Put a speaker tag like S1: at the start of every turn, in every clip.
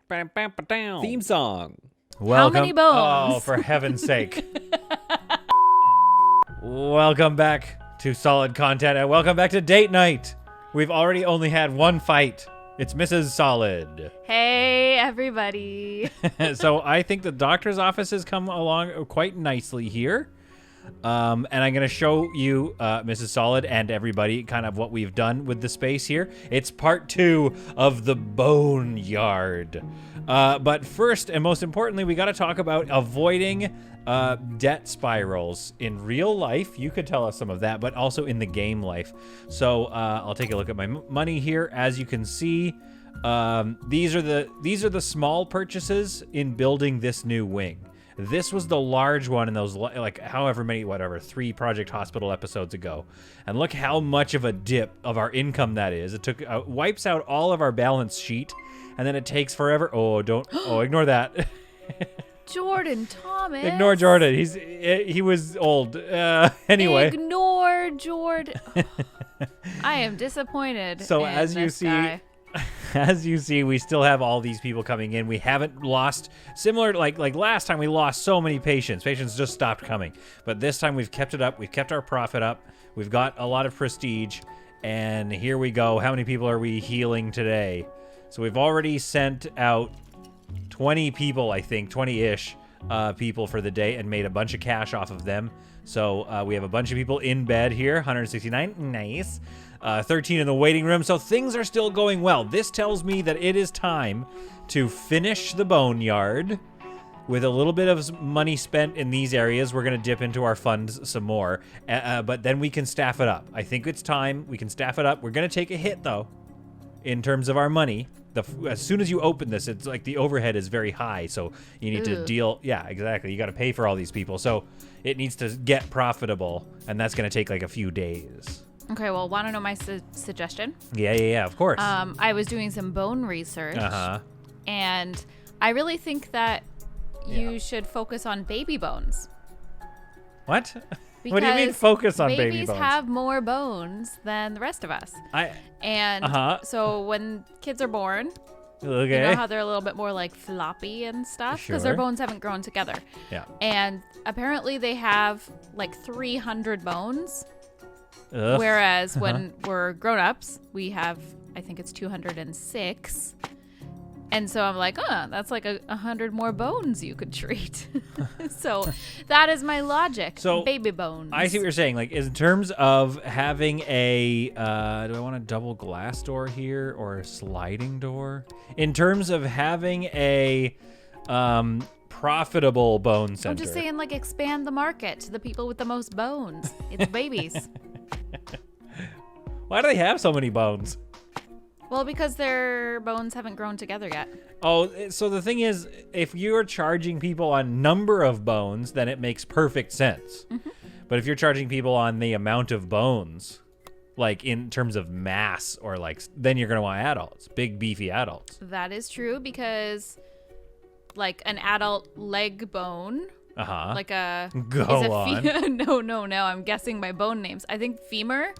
S1: Theme song.
S2: Welcome. How many bones?
S3: Oh, for heaven's sake. Welcome back to Solid Content and welcome back to Date Night. We've already only had one fight. It's Mrs. Solid.
S2: Hey, everybody.
S3: So I think the doctor's office has come along quite nicely here. And I'm going to show you, Mrs. Solid and everybody, kind of what we've done with the space here. It's part 2 of the Boneyard. But first, and most importantly, we got to talk about avoiding debt spirals in real life. You could tell us some of that, but also in the game life. So I'll take a look at my money here. As you can see, these are the small purchases in building this new wing. This was the large one in those, like, however many, 3 Project Hospital episodes ago. And look how much of a dip of our income that is. It took wipes out all of our balance sheet, and then it takes forever. Oh, ignore that.
S2: Jordan Thomas.
S3: Ignore Jordan. He was old. Anyway.
S2: Ignore Jordan. I am disappointed.
S3: So
S2: in
S3: as you
S2: this
S3: see.
S2: guy.
S3: As you see, we still have all these people coming in. We haven't lost, similar like last time we lost so many patients. Patients just stopped coming. But this time we've kept it up. We've kept our profit up. We've got a lot of prestige. And here we go. How many people are we healing today? So we've already sent out 20 people, I think, 20-ish people for the day and made a bunch of cash off of them. So we have a bunch of people in bed here, 169. Nice. 13 in the waiting room, so things are still going well. This tells me that it is time to finish the Boneyard. With a little bit of money spent in these areas, we're going to dip into our funds some more, but then we can staff it up. I think it's time. We can staff it up. We're going to take a hit, though, in terms of our money. As soon as you open this, it's like the overhead is very high, so you need to deal. Yeah, exactly. You got to pay for all these people, so it needs to get profitable, and that's going to take like a few days.
S2: Okay, well, want to know my suggestion?
S3: Yeah, of course.
S2: I was doing some bone research, and I really think that you should focus on baby bones.
S3: What? What do you mean focus on baby bones?
S2: Babies have more bones than the rest of us. So when kids are born, you know how they're a little bit more like floppy and stuff? Because their bones haven't grown together.
S3: Yeah.
S2: And apparently they have like 300 bones.
S3: Ugh.
S2: Whereas when we're grown-ups, we have, I think it's 206. And so I'm like, that's like 100 more bones you could treat. So that is my logic.
S3: So
S2: baby bones.
S3: I see what you're saying. Like, in terms of having a, do I want a double glass door here or a sliding door? In terms of having a profitable bone center.
S2: I'm just saying, like, expand the market to the people with the most bones. It's babies.
S3: Why do they have so many bones?
S2: Well, because their bones haven't grown together yet.
S3: Oh, so the thing is, if you're charging people on number of bones, then it makes perfect sense. Mm-hmm. But if you're charging people on the amount of bones, like in terms of mass, or like, then you're going to want adults, big beefy adults.
S2: That is true, because like an adult leg bone, like a no, I'm guessing my bone names. I think femur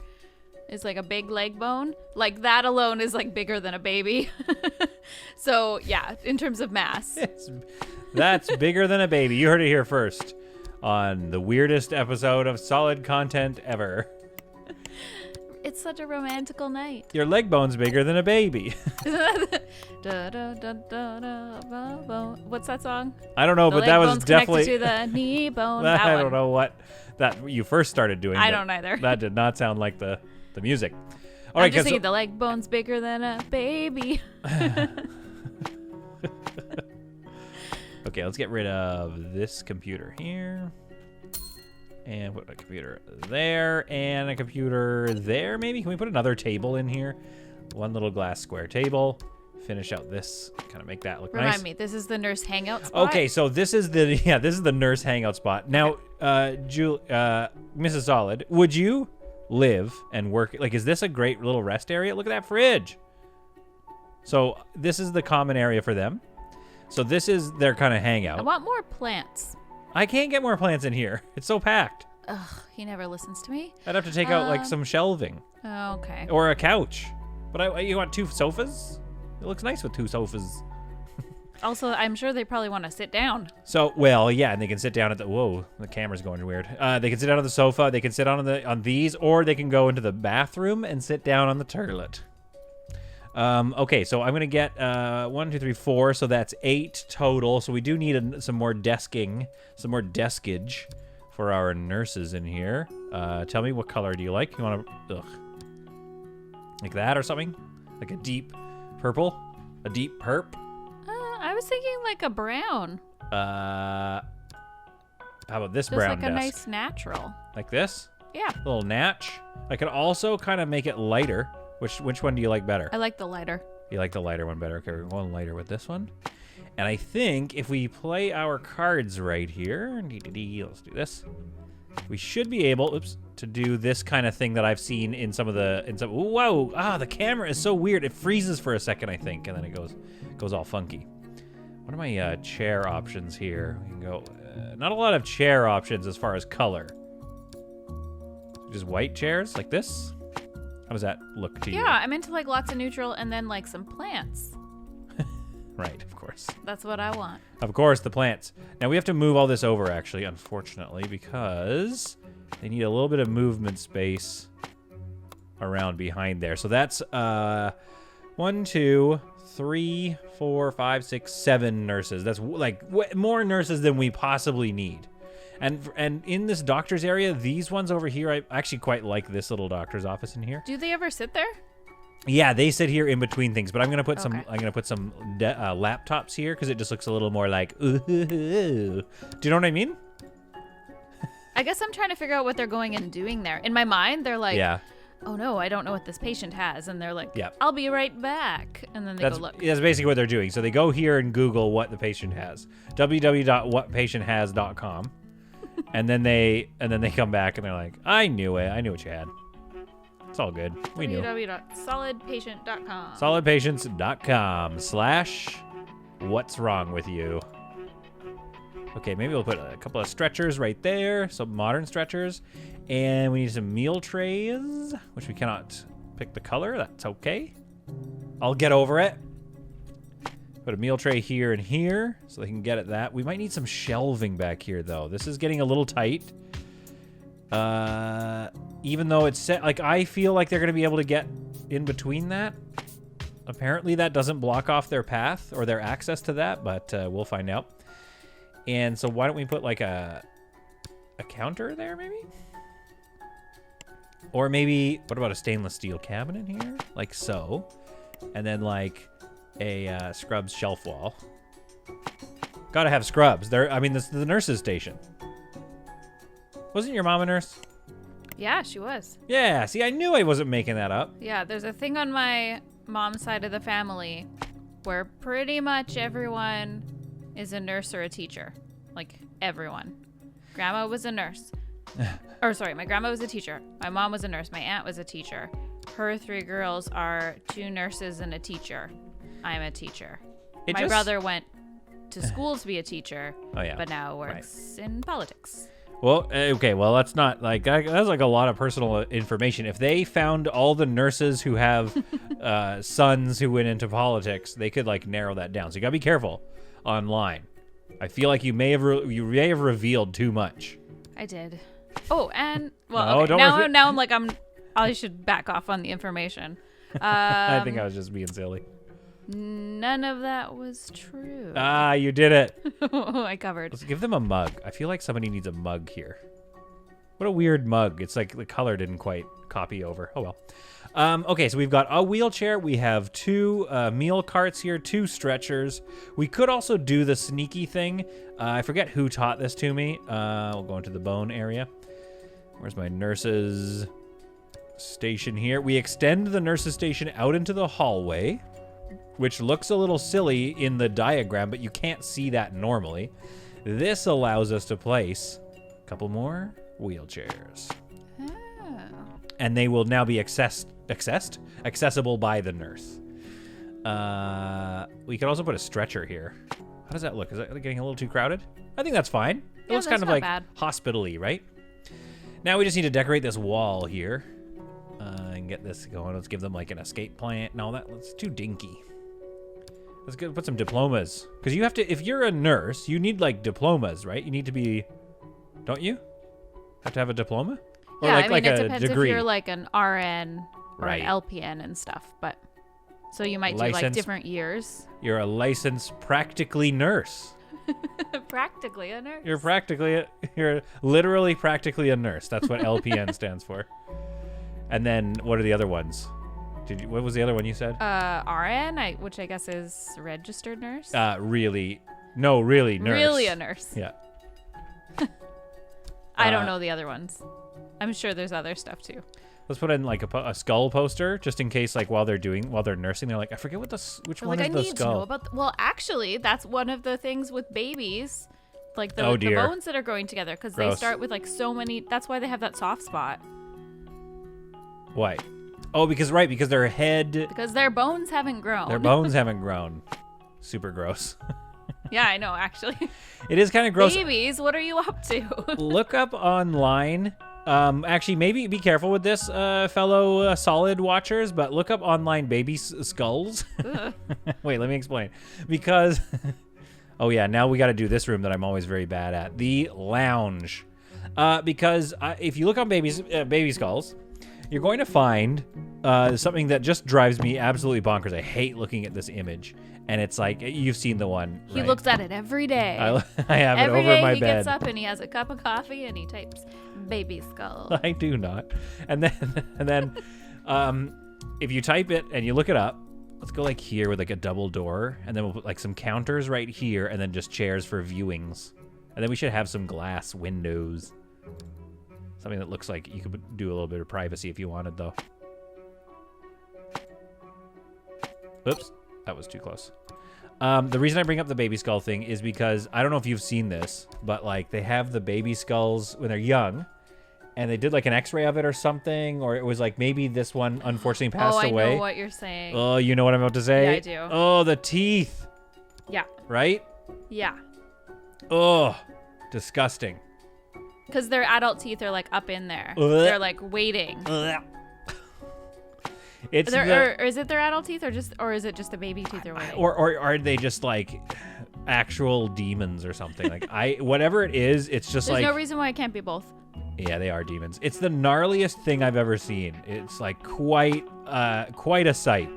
S2: is like a big leg bone. Like that alone is like bigger than a baby. So yeah, in terms of mass.
S3: That's bigger than a baby. You heard it here first on the weirdest episode of Solid Content ever.
S2: It's such a romantical night.
S3: Your leg bone's bigger than a baby.
S2: What's that song?
S3: I don't know, but that was definitely
S2: to the knee bone.
S3: I don't know what that you first started doing.
S2: I don't either.
S3: That did not sound like the music.
S2: All right, I'm just thinking the leg bone's bigger than a baby.
S3: Okay, let's get rid of this computer here. And put a computer there and a computer there, maybe? Can we put another table in here? One little glass square table. Finish out this, kind of make that look nice.
S2: Remind me, this is the nurse hangout spot?
S3: Okay, so this is the nurse hangout spot. Now, Mrs. Solid, would you live and work, like, is this a great little rest area? Look at that fridge. So this is the common area for them. So this is their kind of hangout.
S2: I want more plants.
S3: I can't get more plants in here. It's so packed.
S2: Ugh, he never listens to me.
S3: I'd have to take out like some shelving.
S2: Oh, okay.
S3: Or a couch. But you want 2 sofas? It looks nice with 2 sofas.
S2: Also, I'm sure they probably want to sit down.
S3: So, well, yeah, and they can sit down at the... Whoa, the camera's going weird. They can sit down on the sofa. They can sit on these, or they can go into the bathroom and sit down on the toilet. Okay, so I'm going to get 1, 2, 3, 4, so that's 8 total. So we do need some more deskage for our nurses in here. Tell me, what color do you like? You want to... like that or something? Like a deep purple? A deep perp?
S2: I was thinking like a brown.
S3: How about this
S2: Just
S3: brown
S2: like a
S3: desk?
S2: nice natural.
S3: Like this?
S2: Yeah.
S3: A little natch. I could also kind of make it lighter. Which one do you like better?
S2: I like the lighter.
S3: You like the lighter one better. Okay, we're going lighter with this one. And I think if we play our cards right here, let's do this. We should be able, to do this kind of thing that I've seen in some of the, whoa, the camera is so weird. It freezes for a second, I think, and then it goes all funky. What are my chair options here? We can go, not a lot of chair options as far as color. Just white chairs like this? How does that look to you?
S2: Yeah, I'm into like lots of neutral and then like some plants.
S3: Right, of course.
S2: That's what I want.
S3: Of course, the plants. Now we have to move all this over, actually, unfortunately, because they need a little bit of movement space around behind there. So that's 1, 2, 3, 4, 5, 6, 7 nurses. That's like more nurses than we possibly need. And in this doctor's area, these ones over here, I actually quite like this little doctor's office in here.
S2: Do they ever sit there?
S3: Yeah, they sit here in between things, but I'm gonna put
S2: Okay.
S3: some. I'm gonna put some laptops here because it just looks a little more like. Ooh. Do you know what I mean?
S2: I guess I'm trying to figure out what they're going and doing there. In my mind, they're like,
S3: Yeah.
S2: oh no, I don't know what this patient has. And they're like,
S3: Yeah.
S2: I'll be right back. And then they go look.
S3: That's basically what they're doing. So they go here and Google what the patient has. www.whatpatienthas.com. and then they come back and they're like, I knew it. I knew what you had. It's all good. We knew.
S2: www.solidpatient.com.
S3: Solidpatients.com/what's wrong with you. Okay, maybe we'll put a couple of stretchers right there, some modern stretchers. And we need some meal trays, which we cannot pick the color. That's okay. I'll get over it. Put a meal tray here and here so they can get at that. We might need some shelving back here, though. This is getting a little tight. Even though it's set, like, I feel like they're going to be able to get in between that. Apparently that doesn't block off their path or their access to that, but we'll find out. And so why don't we put like a counter there, maybe? Or maybe, what about a stainless steel cabinet here? Like so. And then like a scrubs shelf wall. Gotta have scrubs. I mean, this is the nurse's station. Wasn't your mom a nurse?
S2: Yeah, she was.
S3: Yeah, see, I knew I wasn't making that up.
S2: Yeah, there's a thing on my mom's side of the family where pretty much everyone is a nurse or a teacher. Like, everyone. Grandma was a nurse. Or, sorry, my grandma was a teacher. My mom was a nurse. My aunt was a teacher. Her 3 girls are 2 nurses and a teacher. I'm a teacher. My brother went to school to be a teacher, but now works in politics.
S3: Well, okay, well, that's not like that's like a lot of personal information. If they found all the nurses who have sons who went into politics, they could like narrow that down. So you gotta be careful online. I feel like you may have revealed too much.
S2: I did. Oh, and
S3: well,
S2: okay. now I'm like I should back off on the information.
S3: I think I was just being silly.
S2: None of that was true.
S3: Ah, you did it.
S2: I covered.
S3: Let's give them a mug. I feel like somebody needs a mug here. What a weird mug. It's like the color didn't quite copy over. Oh, well. Okay, so we've got a wheelchair. We have 2 meal carts here, 2 stretchers. We could also do the sneaky thing. I forget who taught this to me. We'll go into the bone area. Where's my nurse's station here? We extend the nurse's station out into the hallway, which looks a little silly in the diagram, but you can't see that normally. This allows us to place a couple more wheelchairs.
S2: Oh.
S3: And they will now be accessible by the nurse. We could also put a stretcher here. How does that look? Is that getting a little too crowded? I think that's fine. It looks kind of like hospital-y, right? Now we just need to decorate this wall here and get this going. Let's give them like an escape plan. No, that's too dinky. Let's put some diplomas. Because you have to, if you're a nurse, you need like diplomas, right? You need to be, don't you? Have to have a diploma? Or
S2: yeah,
S3: like,
S2: I mean, it depends
S3: degree.
S2: if you're like an RN or
S3: right.
S2: an LPN and stuff. But so you might do like different years.
S3: You're a licensed practically nurse.
S2: Practically a nurse.
S3: You're literally practically a nurse. That's what LPN stands for. And then what are the other ones? What was the other one you said?
S2: RN, which I guess is registered nurse.
S3: Really nurse.
S2: Really a nurse.
S3: Yeah.
S2: I don't know the other ones. I'm sure there's other stuff too.
S3: Let's put in like a skull poster just in case, like while they're nursing, they're like, I forget which one is the skull.
S2: I need to know about. Well, actually, that's one of the things with babies, like the bones that are growing together, because they start with like so many. That's why they have that soft spot.
S3: Why? Oh, because their head.
S2: Because their bones haven't grown.
S3: Their bones haven't grown. Super gross.
S2: Yeah, I know. Actually,
S3: it is kind of gross.
S2: Babies, what are you up to? Look
S3: up online. Actually, maybe be careful with this, fellow solid watchers, but look up online baby skulls. Wait, let me explain. Because, oh yeah, now we got to do this room that I'm always very bad at, the lounge. Because if you look on baby skulls, you're going to find something that just drives me absolutely bonkers. I hate looking at this image. And it's like, you've seen the one,
S2: He looks at it every day.
S3: I have it over my bed.
S2: Every day he gets up and he has a cup of coffee and he types baby skull.
S3: I do not. And then if you type it and you look it up, let's go like here with like a double door. And then we'll put like some counters right here and then just chairs for viewings. And then we should have some glass windows. Something that looks like you could do a little bit of privacy if you wanted, though. Oops. That was too close. The reason I bring up the baby skull thing is because I don't know if you've seen this, but like they have the baby skulls when they're young, and they did like an X-ray of it or something, or it was like maybe this one unfortunately passed away.
S2: Oh, I know what you're saying.
S3: Oh, you know what I'm about to say?
S2: Yeah, I do.
S3: Oh, the teeth.
S2: Yeah.
S3: Right?
S2: Yeah.
S3: Oh, disgusting.
S2: Because their adult teeth are like up in there. They're like waiting. Or is it their adult teeth, or is it just the baby teeth they're waiting?
S3: Or are they just like actual demons or something? Like whatever it is, it's just
S2: There's no reason why it can't be both.
S3: Yeah, they are demons. It's the gnarliest thing I've ever seen. It's like quite a sight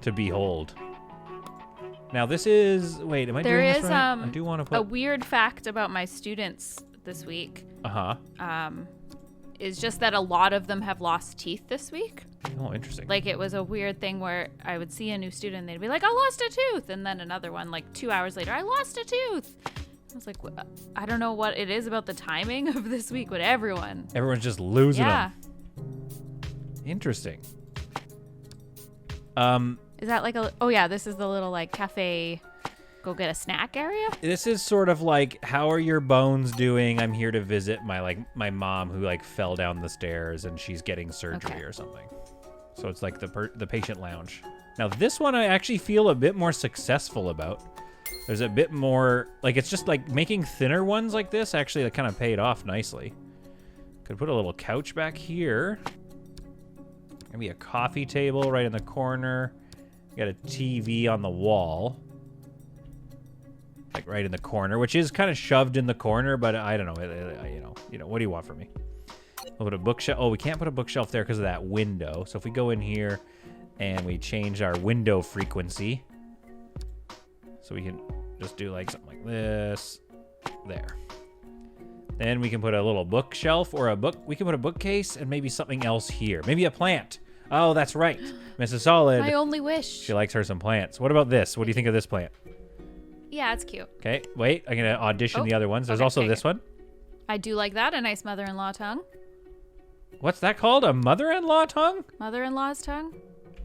S3: to behold. Now this is am I doing this right? I do want to put
S2: a weird fact about my students this week. Is just that a lot of them have lost teeth this week.
S3: Oh, interesting.
S2: Like it was a weird thing where I would see a new student and they'd be like, I lost a tooth. And then another one, like 2 hours later, I lost a tooth. I was like, I don't know what it is about the timing of this week with everyone.
S3: Everyone's just losing them. Interesting.
S2: Is that like this is the little like cafe go get a snack area?
S3: This is sort of like, how are your bones doing? I'm here to visit my mom who like fell down the stairs and she's getting surgery or something. So it's like the patient lounge. Now this one I actually feel a bit more successful about. There's a bit more, like it's just like making thinner ones like this actually kind of paid off nicely. Could put a little couch back here. Maybe a coffee table right in the corner. Got a TV on the wall. Like right in the corner, which is kind of shoved in the corner, but I don't know. You know, what do you want from me? We'll put a bookshelf. Oh, we can't put a bookshelf there because of that window. So if we go in here and we change our window frequency, so we can just do like something like this, there. Then we can put a little bookshelf or we can put a bookcase and maybe something else here. Maybe a plant. Oh, that's right. Mrs. Solid.
S2: My only wish.
S3: She likes her some plants. What about this? What do you think of this plant?
S2: Yeah, it's cute.
S3: Okay, wait. I'm going to audition the other ones. There's also this one.
S2: I do like that. A nice mother-in-law tongue.
S3: What's that called? A mother-in-law tongue?
S2: Mother-in-law's tongue?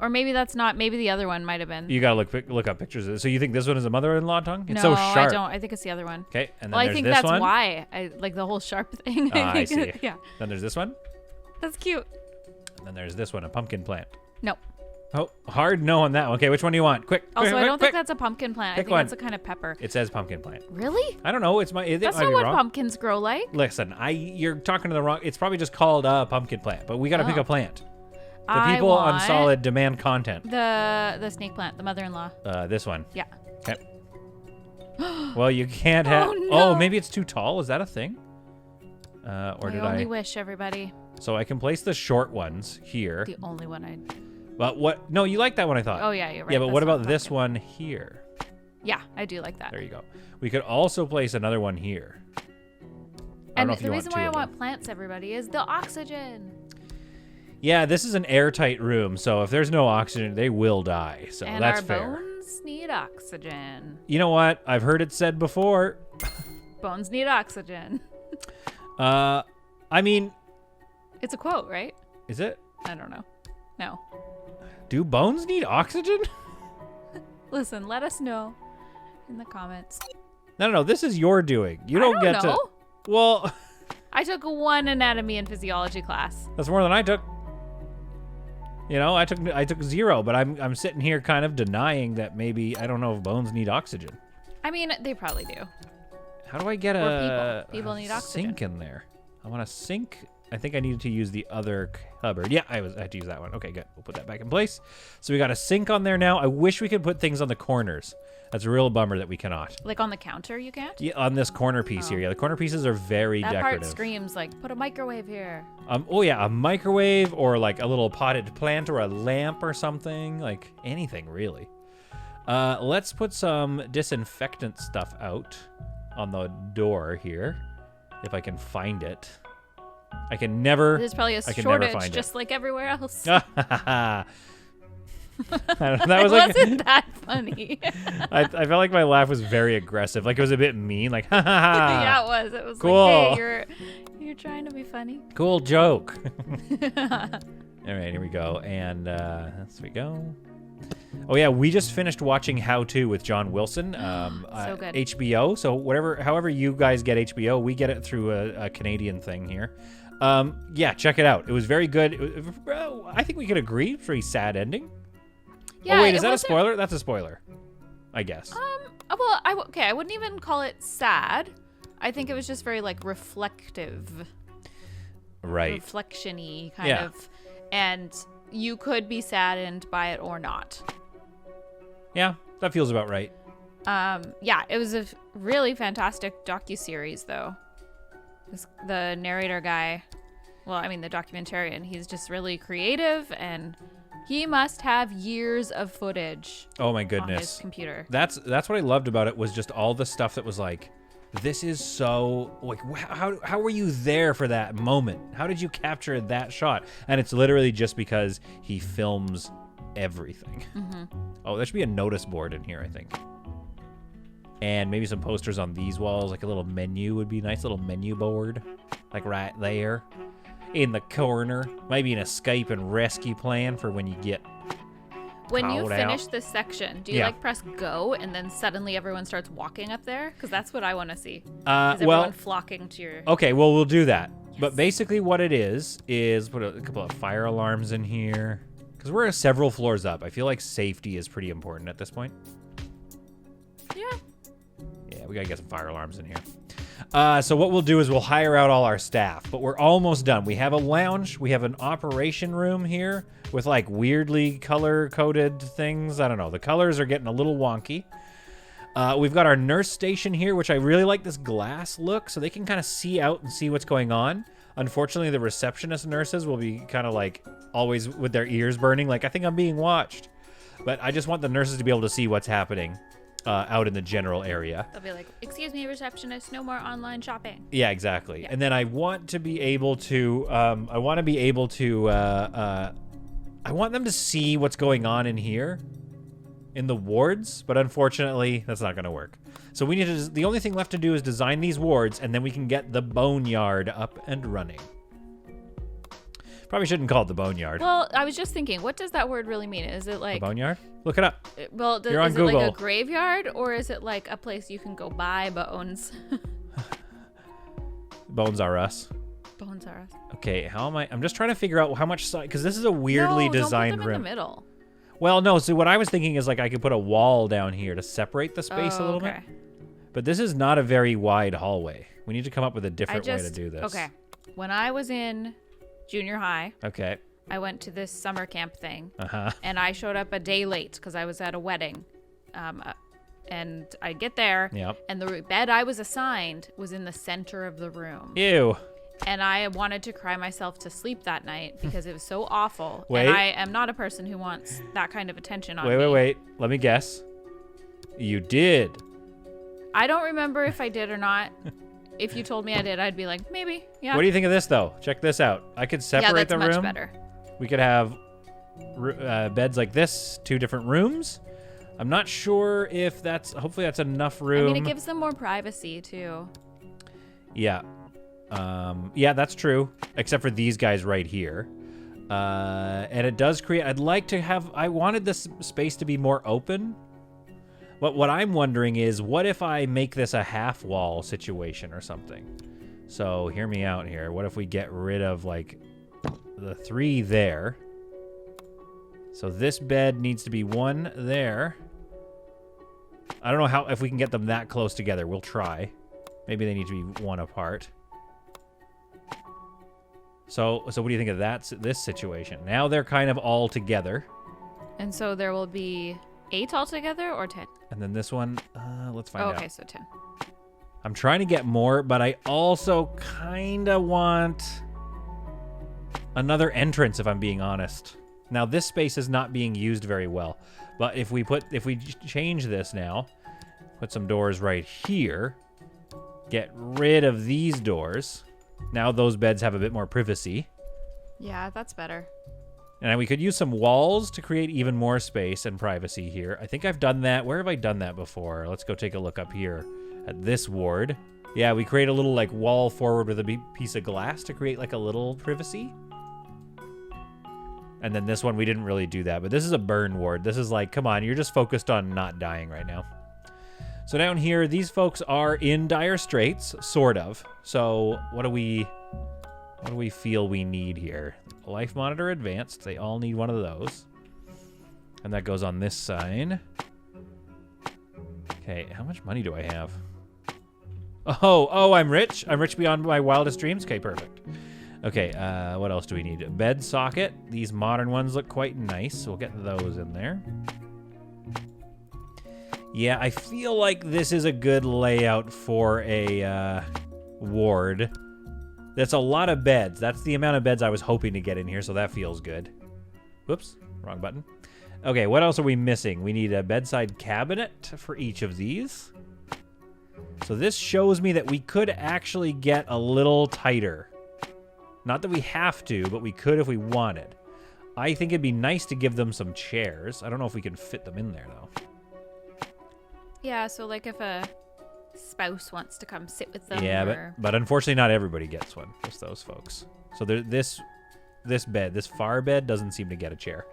S2: Or maybe that's not. Maybe the other one might have been.
S3: You got to look up pictures of it. So you think this one is a mother-in-law tongue? It's
S2: no,
S3: so sharp.
S2: I don't. I think it's the other one.
S3: Okay, and then
S2: well,
S3: there's
S2: I think
S3: this
S2: that's
S3: one.
S2: why. I like the whole sharp thing.
S3: I see.
S2: Yeah.
S3: Then there's this one.
S2: That's cute.
S3: And then there's this one, a pumpkin plant.
S2: No.
S3: Oh, hard no on that one. Okay, which one do you want? Quick.
S2: Also,
S3: quick,
S2: I don't
S3: quick.
S2: think that's a pumpkin plant.
S3: Pick
S2: I think
S3: one.
S2: that's a kind of pepper.
S3: It says pumpkin plant.
S2: Really?
S3: I don't know. That's
S2: not what pumpkins grow like.
S3: Listen, you're talking to the wrong. It's probably just called a pumpkin plant, but we got to pick a plant. The people on Solid demand content.
S2: The snake plant, the mother-in-law.
S3: This one.
S2: Yeah.
S3: Okay. Well, you can't have...
S2: no.
S3: Oh, maybe it's too tall. Is that a thing? Or did I...
S2: only wish, everybody.
S3: So I can place the short ones here.
S2: The only one I...
S3: But what... No, you like that one, I thought.
S2: Oh, yeah, you're right.
S3: Yeah, but what about this one here?
S2: Yeah, I do like that.
S3: There you go. We could also place another one here.
S2: And the reason why I want plants, everybody, is the oxygen.
S3: Yeah, this is an airtight room, so if there's no oxygen, they will die. So
S2: and
S3: that's
S2: our
S3: fair.
S2: Bones need oxygen.
S3: You know what? I've heard it said before.
S2: Bones need oxygen.
S3: I mean...
S2: It's a quote, right?
S3: Is it?
S2: I don't know. No.
S3: Do bones need oxygen?
S2: Listen, let us know in the comments.
S3: No, this is your doing. You don't get
S2: know.
S3: to... Well...
S2: I took one anatomy and physiology class.
S3: That's more than I took. You know, I took 0, but I'm sitting here kind of denying that maybe, I don't know if bones need oxygen.
S2: I mean, they probably do.
S3: How do I get
S2: people need oxygen.
S3: Sink in there? I want a sink. I think I needed to use the other cupboard. Yeah, I had to use that one. Okay, good. We'll put that back in place. So we got a sink on there now. I wish we could put things on the corners. That's a real bummer that we cannot.
S2: Like on the counter, you can't?
S3: Yeah, on this corner piece here. Yeah, the corner pieces are very decorative.
S2: That part screams like, put a microwave here.
S3: Oh yeah, a microwave or like a little potted plant or a lamp or something. Like anything really. Let's put some disinfectant stuff out on the door here, if I can find it. I can never.
S2: There's probably a shortage, just like everywhere else.
S3: That
S2: was like, wasn't that funny?
S3: I felt like my laugh was very aggressive. Like it was a bit mean. Like, ha ha ha.
S2: Yeah, it was. It was
S3: cool.
S2: Like, hey, you're trying to be funny.
S3: Cool joke. All right, here we go. And there we go. Oh yeah, we just finished watching How To with John Wilson.
S2: So good.
S3: HBO. So however you guys get HBO, we get it through a Canadian thing here. Yeah, check it out. It was very good. I think we could agree. Pretty sad ending.
S2: Yeah,
S3: oh wait, is that a spoiler? That's a spoiler, I guess.
S2: Well, I wouldn't even call it sad. I think it was just very like reflective.
S3: Right.
S2: Reflection-y kind of. And you could be saddened by it or not.
S3: Yeah, that feels about right.
S2: Yeah, it was a really fantastic docuseries though. The narrator guy, well, I mean the documentarian, he's just really creative and he must have years of footage.
S3: Oh my goodness.
S2: On his computer.
S3: That's what I loved about it was just all the stuff that was like, this is so like how were you there for that moment? How did you capture that shot? And it's literally just because he films everything. Mm-hmm. Oh, there should be a notice board in here, I think. And maybe some posters on these walls, like a little menu would be nice, little menu board, like right there in the corner. Maybe an escape and rescue plan for when you get
S2: when you finish
S3: out.
S2: This section. Do you like press go and then suddenly everyone starts walking up there? Because that's what I want to see. Is everyone flocking to your...
S3: Okay, well, we'll do that. Yes. But basically what it is put a couple of fire alarms in here. Because we're several floors up. I feel like safety is pretty important at this point.
S2: Yeah.
S3: Yeah, we got to get some fire alarms in here. So what we'll do is we'll hire out all our staff. But we're almost done. We have a lounge. We have an operation room here with like weirdly color-coded things. I don't know. The colors are getting a little wonky. We've got our nurse station here, which I really like this glass look, so they can kind of see out and see what's going on. Unfortunately, the receptionist nurses will be kind of like always with their ears burning, like, I think I'm being watched. But I just want the nurses to be able to see what's happening out in the general area.
S2: They'll be like, excuse me, receptionist, no more online shopping.
S3: Yeah, exactly. Yeah. And then I want to be able to, I want them to see what's going on in here in the wards, but unfortunately, that's not going to work. So we need to, the only thing left to do is design these wards, and then we can get the boneyard up and running. Probably shouldn't call it the boneyard.
S2: Well, I was just thinking, what does that word really mean? Is it like...
S3: The boneyard? Look it up.
S2: Well,
S3: You're on Google.
S2: It like a graveyard, or is it like a place you can go buy bones?
S3: Bones are us.
S2: Bones are us.
S3: Okay, how am I... I'm just trying to figure out how much... Because this is a weirdly designed room.
S2: Don't put them in the middle.
S3: Well, no, so what I was thinking is like I could put a wall down here to separate the space a little bit. But this is not a very wide hallway. We need to come up with a different way to do this.
S2: Okay. When I was in junior high.
S3: Okay.
S2: I went to this summer camp thing,
S3: Uh-huh.
S2: and I showed up a day late because I was at a wedding. And I get there, and the bed I was assigned was in the center of the room.
S3: Ew.
S2: And I wanted to cry myself to sleep that night because it was so awful.
S3: Wait.
S2: And I am not a person who wants that kind of attention on me.
S3: Wait. Let me guess. You did.
S2: I don't remember if I did or not. If you told me I did, I'd be like, maybe, yeah.
S3: What do you think of this, though? Check this out. I could separate the room.
S2: Yeah, that's much better.
S3: We could have beds like this, 2 different rooms. I'm not sure if hopefully that's enough room.
S2: I mean, it gives them more privacy, too.
S3: Yeah. Yeah, that's true. Except for these guys right here. And it does create, I wanted this space to be more open. But what I'm wondering is, what if I make this a half wall situation or something? So hear me out here. What if we get rid of like the 3 there? So this bed needs to be 1 there. I don't know if we can get them that close together. We'll try. Maybe they need to be 1 apart. So what do you think of this situation? Now they're kind of all together.
S2: And so there will be 8 altogether or 10?
S3: And then this one, let's find out.
S2: Okay, so 10.
S3: I'm trying to get more, but I also kind of want another entrance, if I'm being honest. Now, this space is not being used very well, but if we change this now, put some doors right here, get rid of these doors. Now those beds have a bit more privacy.
S2: Yeah, that's better.
S3: And we could use some walls to create even more space and privacy here. I think I've done that. Where have I done that before? Let's go take a look up here at this ward. Yeah, we create a little like wall forward with a piece of glass to create like a little privacy. And then this one, we didn't really do that. But this is a burn ward. This is like, come on, you're just focused on not dying right now. So down here, these folks are in dire straits, sort of. So what do we feel we need here? Life monitor advanced. They all need one of those. And that goes on this side. Okay, how much money do I have? Oh, I'm rich. I'm rich beyond my wildest dreams. Okay, perfect. Okay, what else do we need? A bed socket. These modern ones look quite nice, so we'll get those in there. Yeah, I feel like this is a good layout for a ward. That's a lot of beds. That's the amount of beds I was hoping to get in here, so that feels good. Whoops, wrong button. Okay, what else are we missing? We need a bedside cabinet for each of these. So this shows me that we could actually get a little tighter. Not that we have to, but we could if we wanted. I think it'd be nice to give them some chairs. I don't know if we can fit them in there, though.
S2: Yeah, so like if a spouse wants to come sit with them.
S3: Yeah, but unfortunately not everybody gets one. Just those folks. So this far bed doesn't seem to get a chair.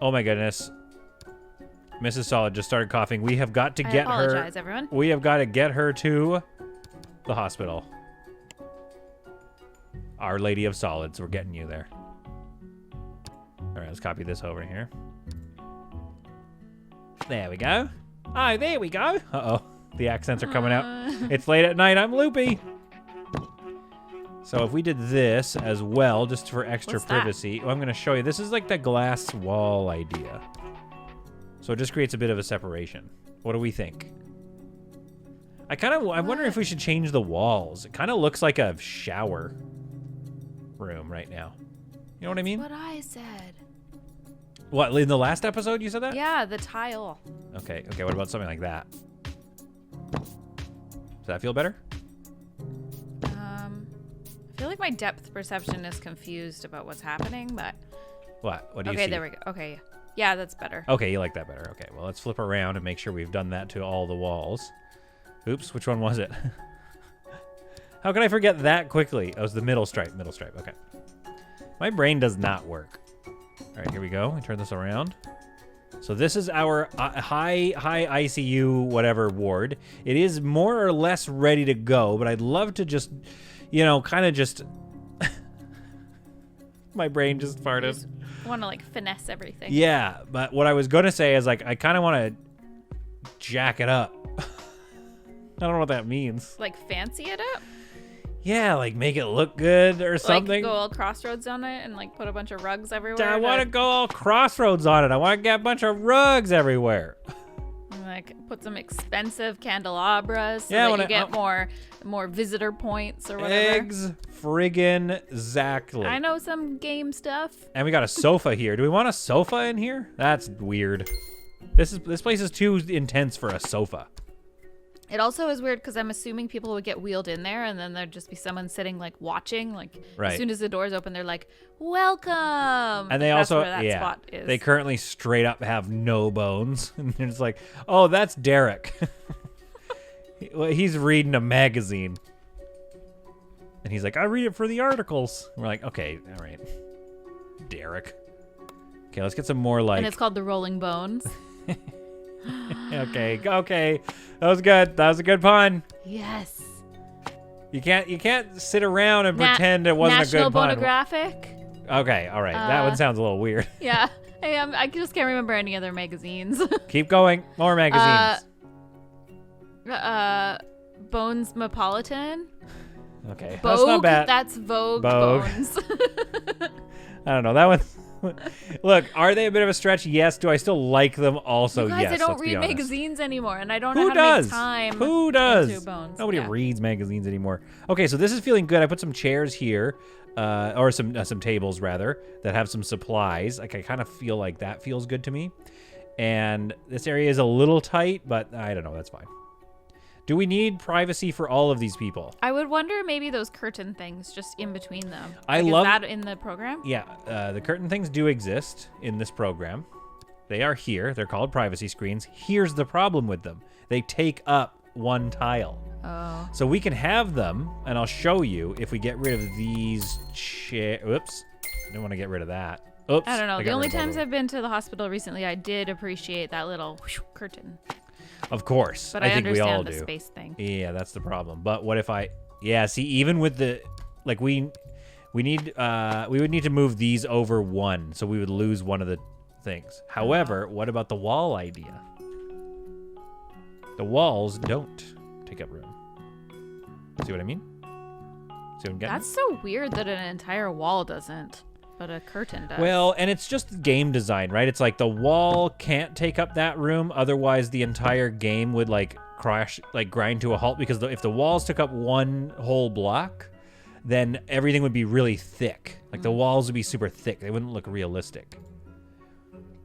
S3: Oh my goodness. Mrs. Solid just started coughing. We have got to get her. I
S2: apologize, everyone.
S3: We have got to get her to the hospital. Our Lady of Solids, we're getting you there. All right, let's copy this over here. There we go. Oh, there we go. Uh-oh. The accents are coming out. It's late at night. I'm loopy. So if we did this as well, just for extra privacy. Oh, I'm going to show you. This is like the glass wall idea. So it just creates a bit of a separation. What do we think? I wonder if we should change the walls. It kind of looks like a shower room right now. You know what I mean?
S2: That's what I said.
S3: What, in the last episode you said that?
S2: Yeah, the tile.
S3: Okay, what about something like that? Does that feel better?
S2: I feel like my depth perception is confused about what's happening, but...
S3: What do you see?
S2: Okay, there we go. Okay, yeah, that's better.
S3: Okay, you like that better. Okay, well, let's flip around and make sure we've done that to all the walls. Oops, which one was it? How can I forget that quickly? Oh, it was the middle stripe. Okay. My brain does not work. All right, here we go. We turn this around. So this is our high ICU whatever ward. It is more or less ready to go, but I'd love to just, kind of just... My brain just farted.
S2: Just want to, finesse everything.
S3: Yeah, but what I was going to say is, I kind of want to jack it up. I don't know what that means.
S2: Like fancy it up?
S3: Yeah, like make it look good or something.
S2: Like go all crossroads on it and like put a bunch of rugs everywhere.
S3: I want to go all crossroads on it. I want to get a bunch of rugs everywhere.
S2: And, like put some expensive candelabras so
S3: Yeah,
S2: that you get more visitor points or whatever.
S3: Friggin' exactly.
S2: I know some game stuff.
S3: And we got a sofa here. Do we want a sofa in here? That's weird. This place is too intense for a sofa.
S2: It also is weird because I'm assuming people would get wheeled in there and then there'd just be someone sitting like watching. Like as soon as the doors open, they're like, "Welcome."
S3: And they
S2: that's
S3: also,
S2: where that spot is.
S3: They currently straight up have no bones. And it's like, oh, that's Derek. He's reading a magazine. And he's like, I read it for the articles. And we're like, okay, all right, Derek. Okay, let's get some more like.
S2: And it's called the Rolling Bones.
S3: Okay. That was good. That was a good pun.
S2: Yes.
S3: You can't sit around and pretend it wasn't a good pun.
S2: National Bonographic.
S3: Okay, all right. That one sounds a little weird.
S2: Yeah. I just can't remember any other magazines.
S3: Keep going. More magazines.
S2: Bonesmopolitan.
S3: Okay.
S2: Vogue,
S3: that's not bad.
S2: That's Vogue. Bones.
S3: I don't know. That one. Look, are they a bit of a stretch? Yes. Do I still like them? Also,
S2: you guys,
S3: yes.
S2: I don't read magazines anymore, and I don't know
S3: Who
S2: how
S3: does?
S2: to make time.
S3: Who does?
S2: Bones.
S3: Nobody reads magazines anymore. Okay, so this is feeling good. I put some chairs here, or some tables rather, that have some supplies. Like I kind of feel like that feels good to me. And this area is a little tight, but I don't know. That's fine. Do we need privacy for all of these people?
S2: I would wonder maybe those curtain things just in between them.
S3: Is
S2: that in the program?
S3: Yeah, the curtain things do exist in this program. They are here. They're called privacy screens. Here's the problem with them. They take up one tile.
S2: Oh.
S3: So we can have them, and I'll show you if we get rid of these Oops. I don't want to get rid of that. Oops.
S2: I don't know. The only times I've been to the hospital recently, I did appreciate that little curtain.
S3: Of course.
S2: But
S3: I think we all do.
S2: the space thing.
S3: Yeah, that's the problem. But what if see, even with the, like we would need to move these over one, so we would lose one of the things. However, what about the wall idea? The walls don't take up room. See what I mean? See what I'm getting?
S2: That's so weird that an entire wall doesn't. But a curtain does.
S3: Well, and it's just game design, right? It's like the wall can't take up that room. Otherwise, the entire game would like crash, like grind to a halt. Because if the walls took up one whole block, then everything would be really thick. Like the walls would be super thick. They wouldn't look realistic.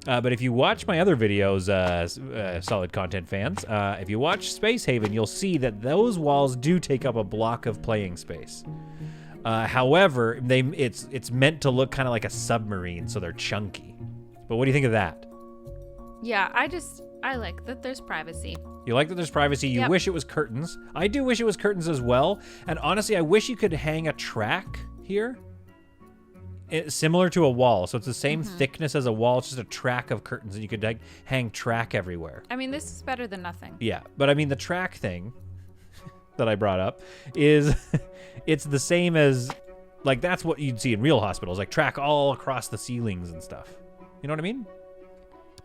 S3: But if you watch my other videos, solid content fans, if you watch Space Haven, you'll see that those walls do take up a block of playing space. However, it's meant to look kind of like a submarine, so they're chunky. But what do you think of that?
S2: Yeah, I like that there's privacy.
S3: You like that there's privacy. You wish it was curtains. I do wish it was curtains as well. And honestly, I wish you could hang a track here. Similar to a wall. So it's the same thickness as a wall. It's just a track of curtains, and you could like hang track everywhere.
S2: I mean, this is better than nothing.
S3: Yeah, but I mean, the track thing that I brought up is it's the same as, like, that's what you'd see in real hospitals, like track all across the ceilings and stuff. You know what I mean?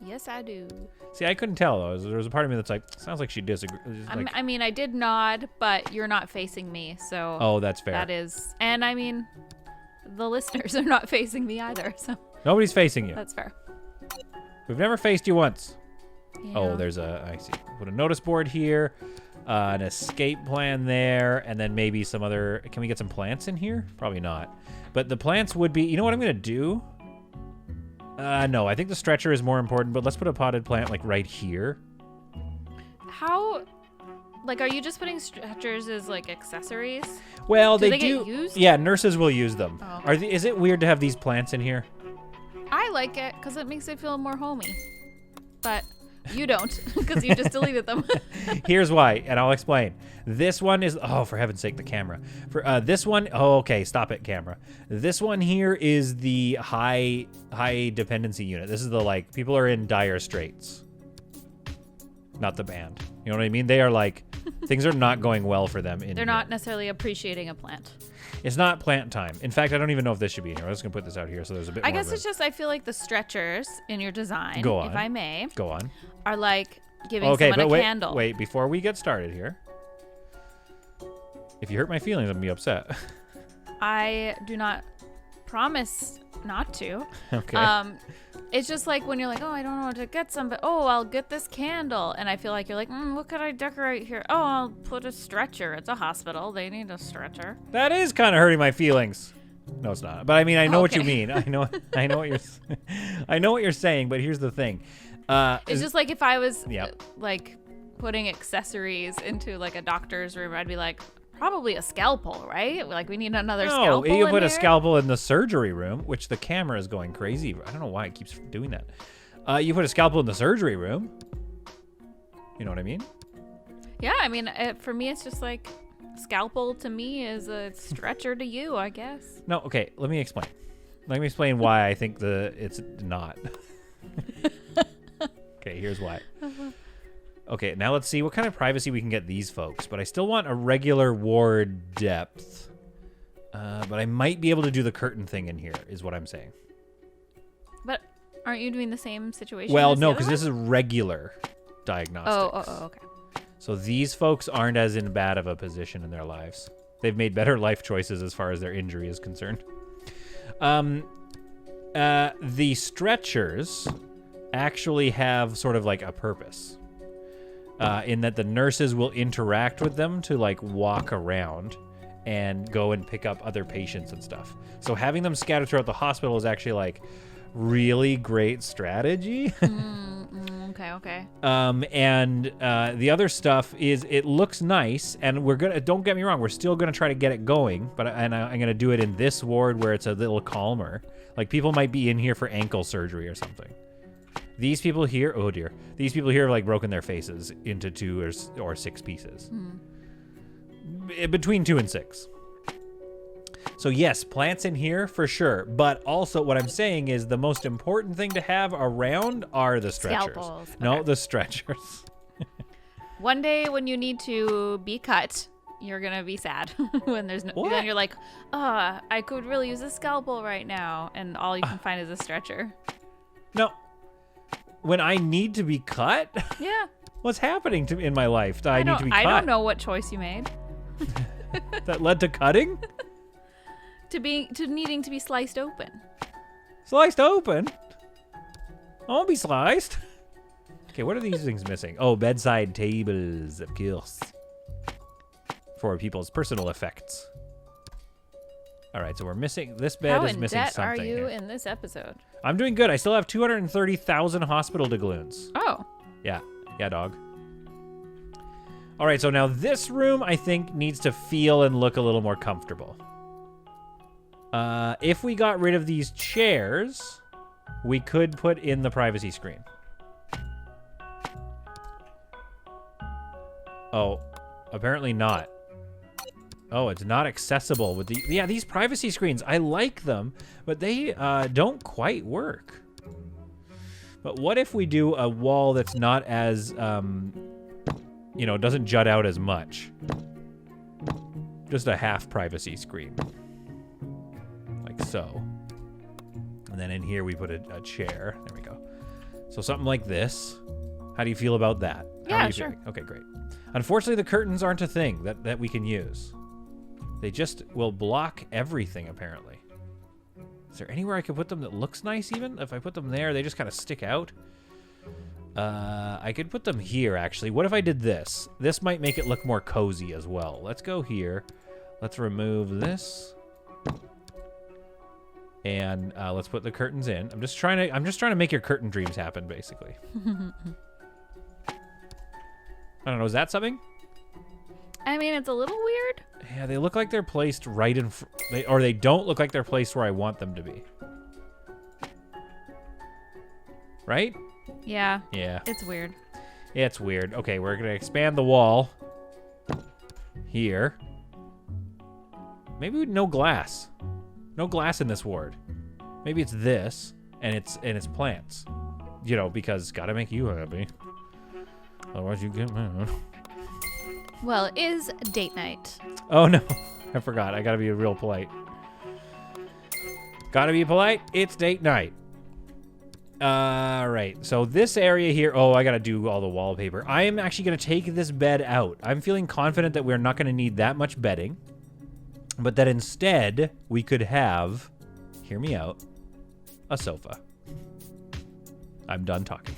S2: Yes, I do.
S3: See, I couldn't tell, though. There was a part of me that's like, sounds like she disagrees. Like,
S2: I mean, I did nod, but you're not facing me, so...
S3: Oh, that's fair.
S2: That is... And, I mean, the listeners are not facing me either, so...
S3: Nobody's facing you.
S2: That's fair.
S3: We've never faced you once.
S2: Yeah.
S3: Oh, there's I see. Put a notice board here. An escape plan there, and then maybe some other... Can we get some plants in here? Probably not. But the plants would be... You know what I'm going to do? No, I think the stretcher is more important, but let's put a potted plant, like, right here.
S2: How... Like, are you just putting stretchers as, like, accessories?
S3: Well,
S2: do they
S3: do...
S2: get used?
S3: Yeah, nurses will use them.
S2: Oh.
S3: Is it weird to have these plants in here?
S2: I like it, because it makes it feel more homey. But... You don't, because you just deleted them.
S3: Here's why, and I'll explain. This one is... Oh, for heaven's sake, the camera. For this one... Oh, okay, stop it, camera. This one here is the high dependency unit. This is the, like, people are in dire straits. Not the band. You know what I mean? They are, like... Things are not going well for them.
S2: They're not necessarily appreciating a plant.
S3: It's not plant time. In fact, I don't even know if this should be in here. I'm just going to put this out here so there's a bit more
S2: I guess
S3: room.
S2: it's just, I feel like the stretchers in your design,
S3: Go on.
S2: if I may,
S3: Go on.
S2: are like giving someone a candle.
S3: Wait, before we get started here. If you hurt my feelings, I'm going to be upset.
S2: I do not promise not to.
S3: Okay.
S2: It's just like when you're like, oh, I don't know what to get some, but oh, I'll get this candle. And I feel like you're like, what could I decorate here? Oh, I'll put a stretcher. It's a hospital. They need a stretcher.
S3: That is kind of hurting my feelings. No, it's not. But I mean, I know what you mean. I know what you're saying, but here's the thing.
S2: It's just like if I was like putting accessories into like a doctor's room, I'd be like, probably a scalpel, right? Like we need another scalpel.
S3: No, you put
S2: a
S3: scalpel in the surgery room, which the camera is going crazy. I don't know why it keeps doing that. You put a scalpel in the surgery room. You know what I mean?
S2: Yeah, I mean, for me, it's just like scalpel to me is a stretcher to you, I guess.
S3: No, okay, let me explain. Let me explain why I think it's not. Okay, here's why. Okay, now let's see what kind of privacy we can get these folks. But I still want a regular ward depth. But I might be able to do the curtain thing in here, is what I'm saying.
S2: But aren't you doing the same situation?
S3: Well, no, because this is regular diagnostics.
S2: Oh, okay.
S3: So these folks aren't as in bad of a position in their lives. They've made better life choices as far as their injury is concerned. The stretchers actually have sort of like a purpose. In that the nurses will interact with them to like walk around and go and pick up other patients and stuff. So having them scattered throughout the hospital is actually like really great strategy.
S2: Okay.
S3: And the other stuff is it looks nice, and we're gonna, don't get me wrong, we're still gonna try to get it going, but I'm gonna do it in this ward where it's a little calmer. Like people might be in here for ankle surgery or something. These people here, oh dear, these people here have like broken their faces into 2 or 6 pieces. Between 2 and 6. So yes, plants in here for sure. But also what I'm saying is the most important thing to have around are the stretchers.
S2: Scalpels. Okay.
S3: No, the stretchers.
S2: One day when you need to be cut, you're going to be sad when there's no, then you're like, I could really use a scalpel right now. And all you can find is a stretcher.
S3: No. When I need to be cut?
S2: Yeah.
S3: What's happening in my life that I need to be cut?
S2: I don't know what choice you made.
S3: That led to cutting?
S2: To needing to be sliced open.
S3: Sliced open? I won't be sliced. Okay, what are these things missing? Oh, bedside tables, of course. For people's personal effects. All right, so we're missing, this bed is missing something.
S2: How in debt are you
S3: here.
S2: in this episode?
S3: I'm doing good. I still have 230,000 hospital doubloons.
S2: Oh.
S3: Yeah, dog. All right, so now this room, I think, needs to feel and look a little more comfortable. If we got rid of these chairs, we could put in the privacy screen. Oh, apparently not. Oh, it's not accessible with the... Yeah, these privacy screens, I like them, but they don't quite work. But what if we do a wall that's not as, doesn't jut out as much? Just a half privacy screen. Like so. And then in here we put a chair. There we go. So something like this. How do you feel about that?
S2: Yeah, sure.
S3: Feeling? Okay, great. Unfortunately, the curtains aren't a thing that we can use. They just will block everything, apparently. Is there anywhere I could put them that looks nice, even? If I put them there, they just kind of stick out. I could put them here, actually. What if I did this? This might make it look more cozy as well. Let's go here. Let's remove this. And let's put the curtains in. I'm just trying to make your curtain dreams happen, basically. I don't know. Is that something?
S2: I mean, it's a little weird.
S3: Yeah, they look like they're placed right in... or they don't look like they're placed where I want them to be. Right?
S2: Yeah.
S3: Yeah.
S2: It's weird.
S3: It's weird. Okay, we're going to expand the wall. Here. Maybe no glass. No glass in this ward. Maybe it's this, and it's plants. You know, because gotta make you happy. Otherwise you get mad.
S2: Well, it is date night.
S3: Oh no, I forgot. I gotta be real polite. Gotta be polite. It's date night. All right. So this area here. Oh, I got to do all the wallpaper. I am actually going to take this bed out. I'm feeling confident that we're not going to need that much bedding. But that instead, we could have, hear me out, a sofa. I'm done talking.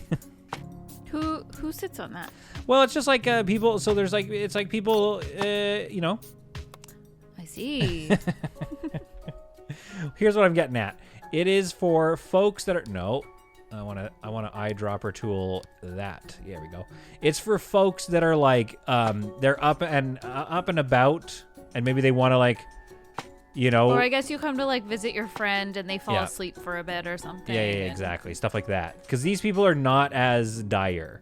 S2: Who sits on that?
S3: Well, it's just like people. So there's like, it's like people, you know.
S2: I see.
S3: Here's what I'm getting at. It is for folks that are, no, I want to eyedropper tool that. There we go. It's for folks that are like, they're up and about, and maybe they want to like, you know.
S2: Or I guess you come to like visit your friend and they fall asleep for a bit or something.
S3: Yeah, exactly. Stuff like that. Because these people are not as dire.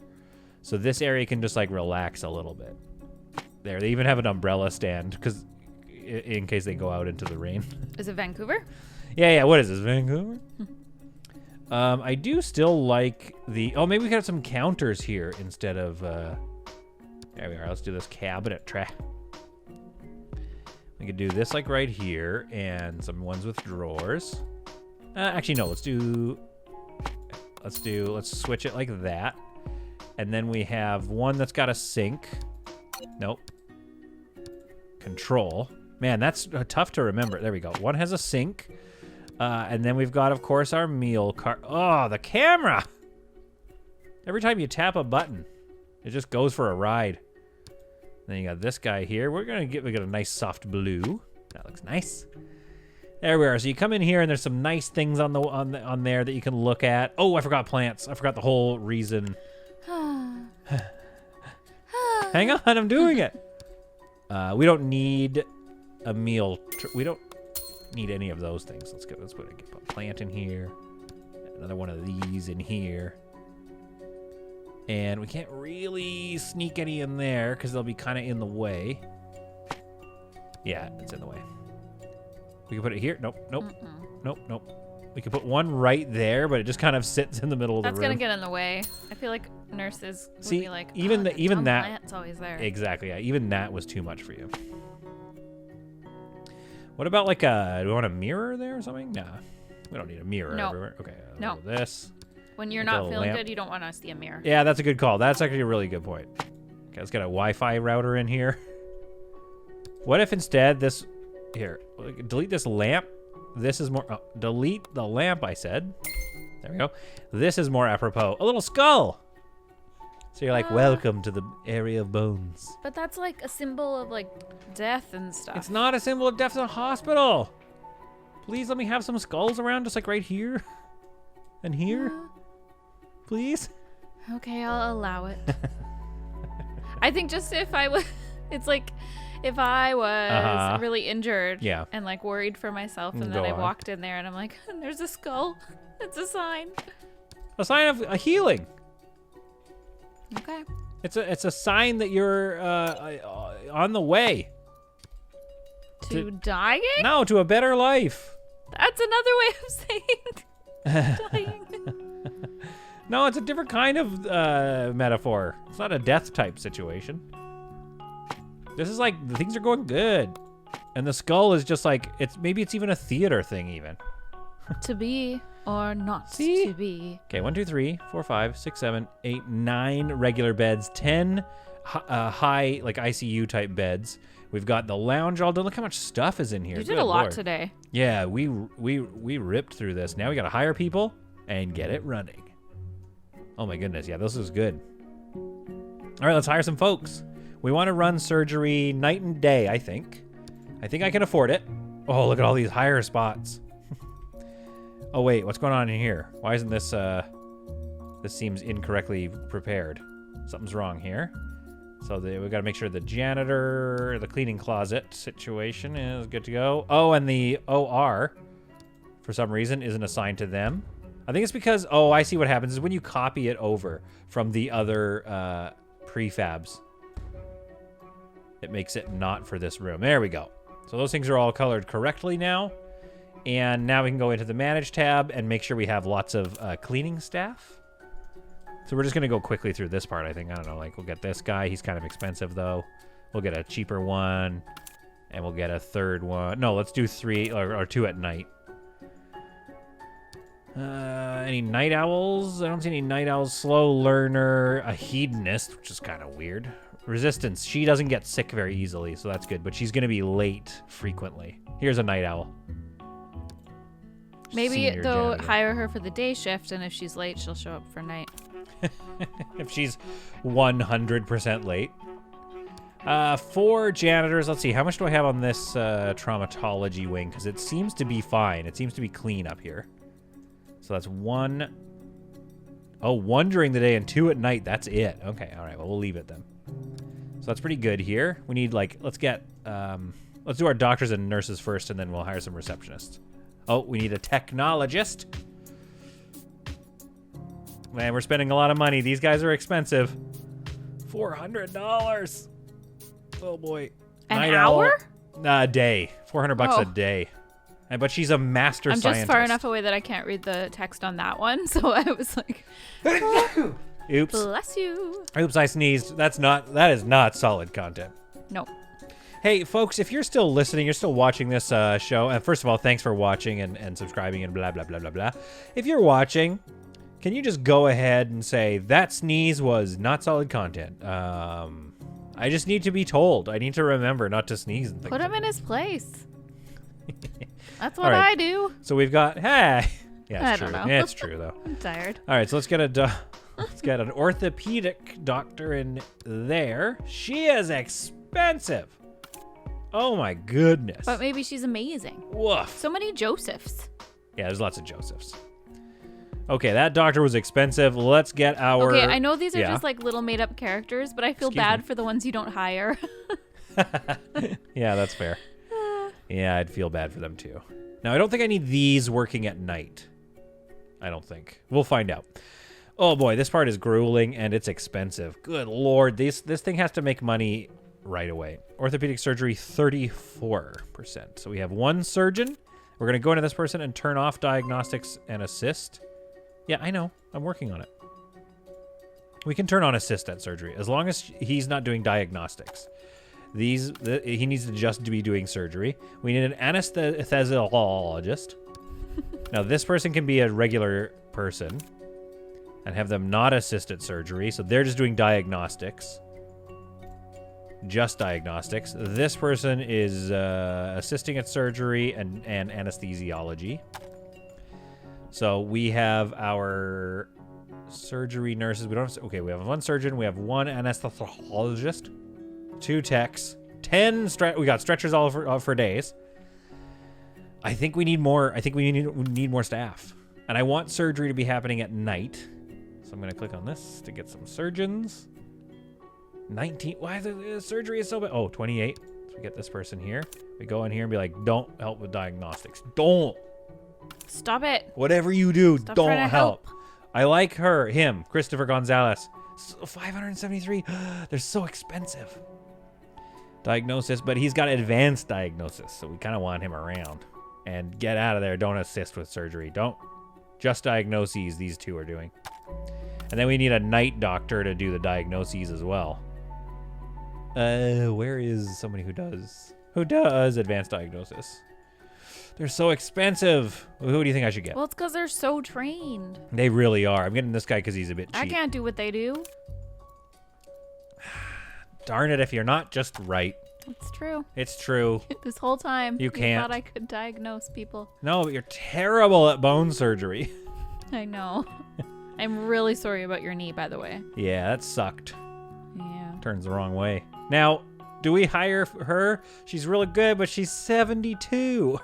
S3: So this area can just like relax a little bit. There, they even have an umbrella stand because in case they go out into the rain.
S2: Is it Vancouver?
S3: Yeah. What is this, Vancouver? I do still like the. Oh, maybe we could have some counters here instead of. There we are. Let's do this cabinet tray. We could do this like right here, and some ones with drawers. Actually, no. Let's switch it like that, and then we have one that's got a sink. Nope. Control. Man, that's tough to remember. There we go. One has a sink. And then we've got, of course, our meal cart. Oh, the camera! Every time you tap a button, it just goes for a ride. Then you got this guy here. We got a nice soft blue. That looks nice. There we are. So you come in here, and there's some nice things on there that you can look at. Oh, I forgot plants. I forgot the whole reason. Hang on, I'm doing it. We don't need a meal. We don't need any of those things. Let's put a plant in here. Another one of these in here. And we can't really sneak any in there because they'll be kind of in the way. Yeah, it's in the way. We can put it here. Nope. We can put one right there, but it just kind of sits in the middle of the room.
S2: That's gonna get in the way. I feel like nurses would be like,
S3: even that
S2: plant's always there.
S3: Exactly. Yeah, even that was too much for you. What about like do we want a mirror there or something? Nah, we don't need a mirror everywhere. Okay.
S2: No.
S3: This.
S2: When you're not feeling good, you don't want to see a mirror.
S3: Yeah, that's a good call. That's actually a really good point. Okay, let's get a Wi-Fi router in here. What if instead this, here, delete this lamp. This is more, delete the lamp, I said. There we go. This is more apropos. A little skull. So you're like, welcome to the area of bones.
S2: But that's like a symbol of like death and stuff.
S3: It's not a symbol of death in a hospital. Please let me have some skulls around, just like right here and here. Please.
S2: Okay, I'll allow it. I think just if I was, it's like if I was really injured and like worried for myself, and then I walked in there and I'm like, there's a skull. It's a sign.
S3: A sign of a healing.
S2: Okay.
S3: It's a sign that you're on the way.
S2: To dying?
S3: No, to a better life.
S2: That's another way of saying dying.
S3: No, it's a different kind of metaphor. It's not a death type situation. This is like things are going good, and the skull is just like maybe it's even a theater thing even.
S2: To be or not to be.
S3: Okay, 1, 2, 3, 4, 5, 6, 7, 8, 9 regular beds, 10 high like ICU type beds. We've got the lounge all done. Look how much stuff is in here.
S2: You did a lot today.
S3: Yeah, we ripped through this. Now we got to hire people and get it running. Oh my goodness, yeah, this is good. All right, let's hire some folks. We want to run surgery night and day, I think. I think I can afford it. Oh, look at all these hire spots. Oh wait, what's going on in here? Why isn't this, this seems incorrectly prepared. Something's wrong here. So we got to make sure the janitor, the cleaning closet situation is good to go. Oh, and the OR, for some reason, isn't assigned to them. I think it's because, oh, I see what happens is when you copy it over from the other prefabs, it makes it not for this room. There we go. So those things are all colored correctly now. And now we can go into the Manage tab and make sure we have lots of cleaning staff. So we're just going to go quickly through this part, I think. I don't know, like we'll get this guy. He's kind of expensive, though. We'll get a cheaper one. And we'll get a third one. No, let's do 3 or 2 at night. Any night owls? I don't see any night owls. Slow learner, a hedonist, which is kind of weird. Resistance. She doesn't get sick very easily, so that's good. But she's going to be late frequently. Here's a night owl.
S2: Maybe they'll hire her for the day shift, and if she's late, she'll show up for night.
S3: If she's 100% late. 4 janitors. Let's see. How much do I have on this traumatology wing? Because it seems to be fine. It seems to be clean up here. So that's 1. Oh, 1 during the day and 2 at night. That's it. Okay. All right. Well, we'll leave it then. So that's pretty good here. We need, like, let's do our doctors and nurses first, and then we'll hire some receptionists. Oh, we need a technologist. Man, we're spending a lot of money. These guys are expensive. $400. Oh, boy.
S2: An hour?
S3: A day. $400 a day. But she's a master scientist. I'm
S2: just far enough away that I can't read the text on that one, so I was like,
S3: oops.
S2: Bless you.
S3: Oops, I sneezed. That is not solid content.
S2: No.
S3: Hey, folks, if you're still listening, you're still watching this show, and first of all, thanks for watching and subscribing and blah, blah, blah, blah, blah. If you're watching, can you just go ahead and say, that sneeze was not solid content? I just need to be told. I need to remember not to sneeze and things.
S2: Put him in his place. That's what I do.
S3: So we've got, hey. Yeah, it's
S2: true.
S3: Don't know. Yeah, it's true, though.
S2: I'm tired.
S3: All right, so let's get an orthopedic doctor in there. She is expensive. Oh, my goodness.
S2: But maybe she's amazing.
S3: Woof.
S2: So many Josephs.
S3: Yeah, there's lots of Josephs. Okay, that doctor was expensive. Let's get our...
S2: Okay, I know these are just like little made-up characters, but I feel bad for the ones you don't hire.
S3: Yeah, that's fair. Yeah, I'd feel bad for them too. Now, I don't think I need these working at night. I don't think. We'll find out. Oh boy, this part is grueling and it's expensive. Good lord, this thing has to make money right away. Orthopedic surgery, 34%. So we have 1 surgeon. We're going to go into this person and turn off diagnostics and assist. Yeah, I know. I'm working on it. We can turn on assist at surgery as long as he's not doing diagnostics. He needs to just be doing surgery. We need an anesthesiologist. Now, this person can be a regular person and have them not assist at surgery. So they're just doing diagnostics. Just diagnostics. This person is assisting at surgery and anesthesiology. So we have our surgery nurses. We don't have, okay, we have 1 surgeon. We have 1 anesthesiologist. 2 techs, 10 we got stretchers all for days. I think we need more. I think we need more staff. And I want surgery to be happening at night. So I'm going to click on this to get some surgeons. 19. Why the surgery is so bad? Oh, 28. So we get this person here. We go in here and be like, don't help with diagnostics. Don't.
S2: Stop it.
S3: Whatever you do,
S2: Stop
S3: don't help. I like him, Christopher Gonzalez. So 573. They're so expensive. Diagnosis, but he's got advanced diagnosis, so we kind of want him around. And get out of there. Don't assist with surgery. Don't. Just diagnoses these 2 are doing. And then we need a night doctor to do the diagnoses as well. Where is somebody who does advanced diagnosis? They're so expensive. Who do you think I should get?
S2: Well, it's because they're so trained.
S3: They really are. I'm getting this guy because he's a bit cheap.
S2: I can't do what they do.
S3: Darn it, if you're not just right.
S2: It's true.
S3: It's true.
S2: This whole time,
S3: you can't.
S2: thought I could diagnose people.
S3: No, but you're terrible at bone surgery.
S2: I know. I'm really sorry about your knee, by the way.
S3: Yeah, that sucked.
S2: Yeah.
S3: Turns the wrong way. Now, do we hire her? She's really good, but she's 72.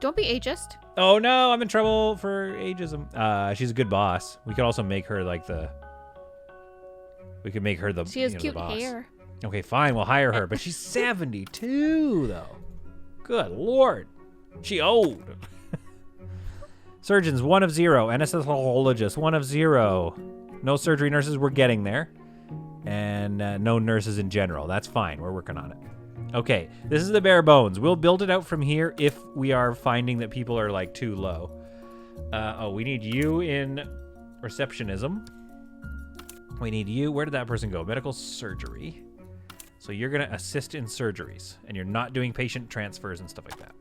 S2: Don't be ageist.
S3: Oh, no, I'm in trouble for ageism. She's a good boss. We could also make her like we could make her the
S2: She has cute
S3: the boss.
S2: hair.
S3: Okay, fine, we'll hire her. But she's 72, though. Good lord. She old. Surgeons, 1 of 0. Anesthesiologist, 1 of 0. No surgery nurses, we're getting there. And no nurses in general. That's fine, we're working on it. Okay, this is the bare bones. We'll build it out from here if we are finding that people are like too low. We need you in receptionism. We need you. Where did that person go? Medical surgery. So you're going to assist in surgeries, and you're not doing patient transfers and stuff like that.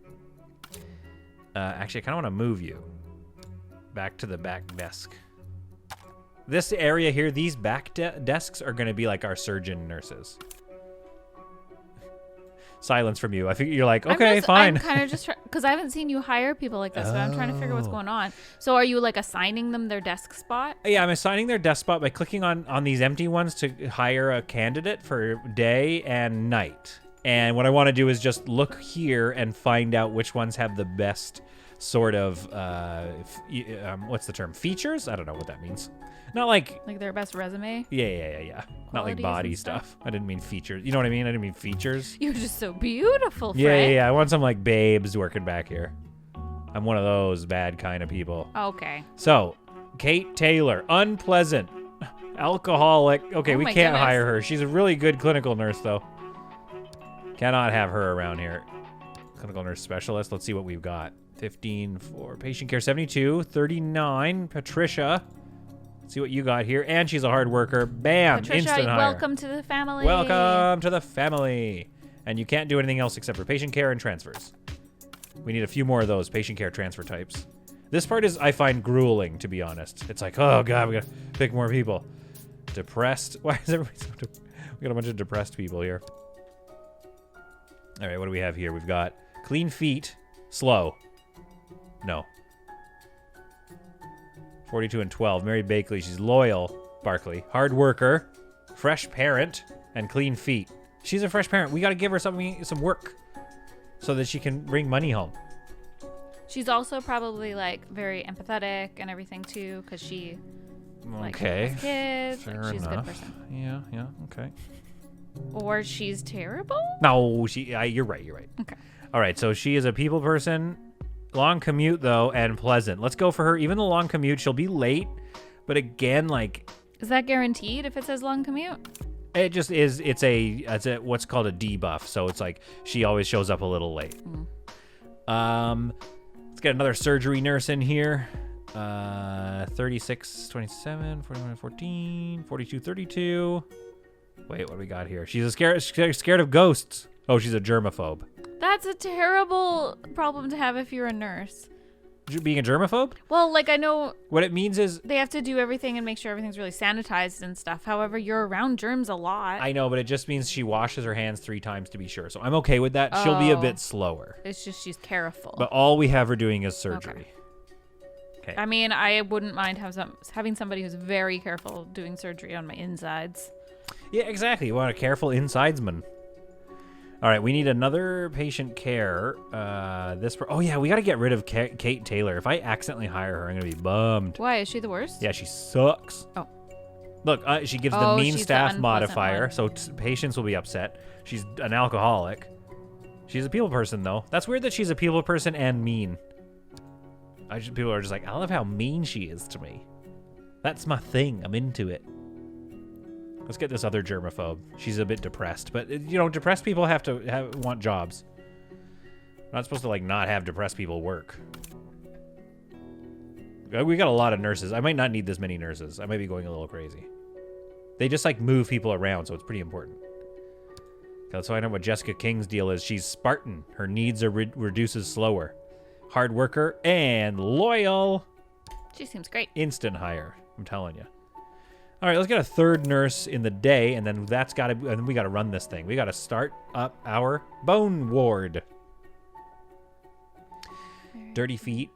S3: Actually, I kind of want to move you. back to the back desk. This area here, these back desks are going to be like our surgeon nurses. Silence from you. I think you're like, okay, fine.
S2: I'm kind of just because I haven't seen you hire people like this, so I'm trying to figure what's going on. So are you like assigning them their desk spot?
S3: Yeah, I'm assigning their desk spot by clicking on these empty ones to hire a candidate for day and night. And what I want to do is just look here and find out which ones have the best sort of, what's the term? Features? I don't know what that means. Not like
S2: their best resume?
S3: Yeah. Not like body stuff. I didn't mean features. You know what I mean? I didn't mean features.
S2: You're just so beautiful, Frank.
S3: Yeah. I want some like babes working back here. I'm one of those bad kind of people.
S2: Okay.
S3: So, Kate Taylor, unpleasant, alcoholic. Okay, we can't hire her. She's a really good clinical nurse, though. Cannot have her around here. Clinical nurse specialist. Let's see what we've got. 15 for patient care, 72, 39. Patricia. Let's see what you got here. And she's a hard worker. Bam.
S2: Patricia,
S3: instant hire.
S2: Welcome to the family.
S3: Welcome to the family. And you can't do anything else except for patient care and transfers. We need a few more of those patient care transfer types. This part is, I find, grueling, to be honest. It's like, oh, God, we got to pick more people. Depressed. Why is everybody so depressed? We got a bunch of depressed people here. All right, what do we have here? We've got clean feet, slow. No. 42 and 12. Mary Bakley, she's loyal. Barkley, hard worker, fresh parent, and clean feet. She's a fresh parent. We got to give her some work so that she can bring money home.
S2: She's also probably like very empathetic and everything too, because she like has kids.
S3: Fair
S2: she's
S3: enough.
S2: a good person.
S3: Yeah, okay.
S2: Or she's terrible?
S3: No, you're right.
S2: Okay.
S3: All right, so she is a people person. Long commute, though, and pleasant. Let's go for her. Even the long commute, she'll be late. But again, like...
S2: Is that guaranteed if it says long commute?
S3: It just is. It's a what's called a debuff. So it's like she always shows up a little late. Let's get another surgery nurse in here. 36, 27, 41, 14, 42, 32. Wait, what do we got here? She's scared of ghosts. Oh, she's a germaphobe.
S2: That's a terrible problem to have if you're a nurse.
S3: Being a germaphobe?
S2: Well, like I know...
S3: What it means is...
S2: They have to do everything and make sure everything's really sanitized and stuff. However, you're around germs a lot.
S3: I know, but it just means she washes her hands 3 times to be sure. So I'm okay with that. Oh. She'll be a bit slower.
S2: It's just she's careful.
S3: But all we have her doing is surgery. Okay.
S2: I mean, I wouldn't mind having somebody who's very careful doing surgery on my insides.
S3: Yeah, exactly. You want a careful insidesman. All right, we need another patient care. Oh, yeah, we got to get rid of Kate Taylor. If I accidentally hire her, I'm going to be bummed.
S2: Why? Is she the worst?
S3: Yeah, she sucks.
S2: Oh.
S3: Look, she gives the mean staff modifier,
S2: one.
S3: so patients will be upset. She's an alcoholic. She's a people person, though. That's weird that she's a people person and mean. People are just like, I love how mean she is to me. That's my thing. I'm into it. Let's get this other germaphobe. She's a bit depressed, but depressed people have to want jobs. We're not supposed to like not have depressed people work. We got a lot of nurses. I might not need this many nurses. I might be going a little crazy. They just like move people around, so it's pretty important. Let's find out what Jessica King's deal is. She's Spartan. Her needs are reduces slower. Hard worker and loyal.
S2: She seems great.
S3: Instant hire. I'm telling you. All right, let's get a third nurse in the day, and then we got to run this thing. We got to start up our bone ward. Dirty feet.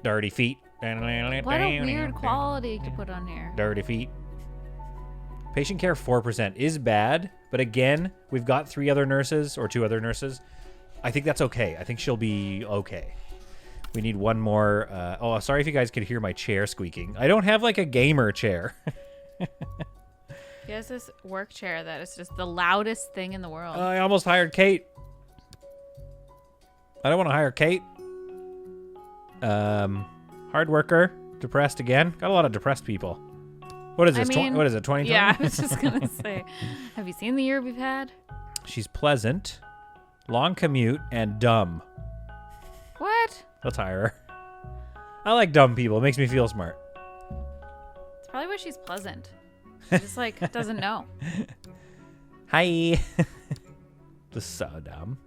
S2: What a weird quality to put on here.
S3: Dirty feet. Patient care 4% is bad, but again, we've got 2 other nurses. I think that's okay. I think she'll be okay. We need one more. Sorry if you guys could hear my chair squeaking. I don't have like a gamer chair.
S2: He has this work chair that is just the loudest thing in the world.
S3: I almost hired Kate. I don't want to hire Kate. Hard worker, depressed again. Got a lot of depressed people. What is this? What is it? 2020?
S2: Yeah, I was just gonna say. Have you seen the year we've had?
S3: She's pleasant, long commute, and dumb.
S2: What?
S3: Let's hire her. I like dumb people. It makes me feel smart.
S2: It's probably why she's pleasant. She just like doesn't know.
S3: Hi. This is so dumb.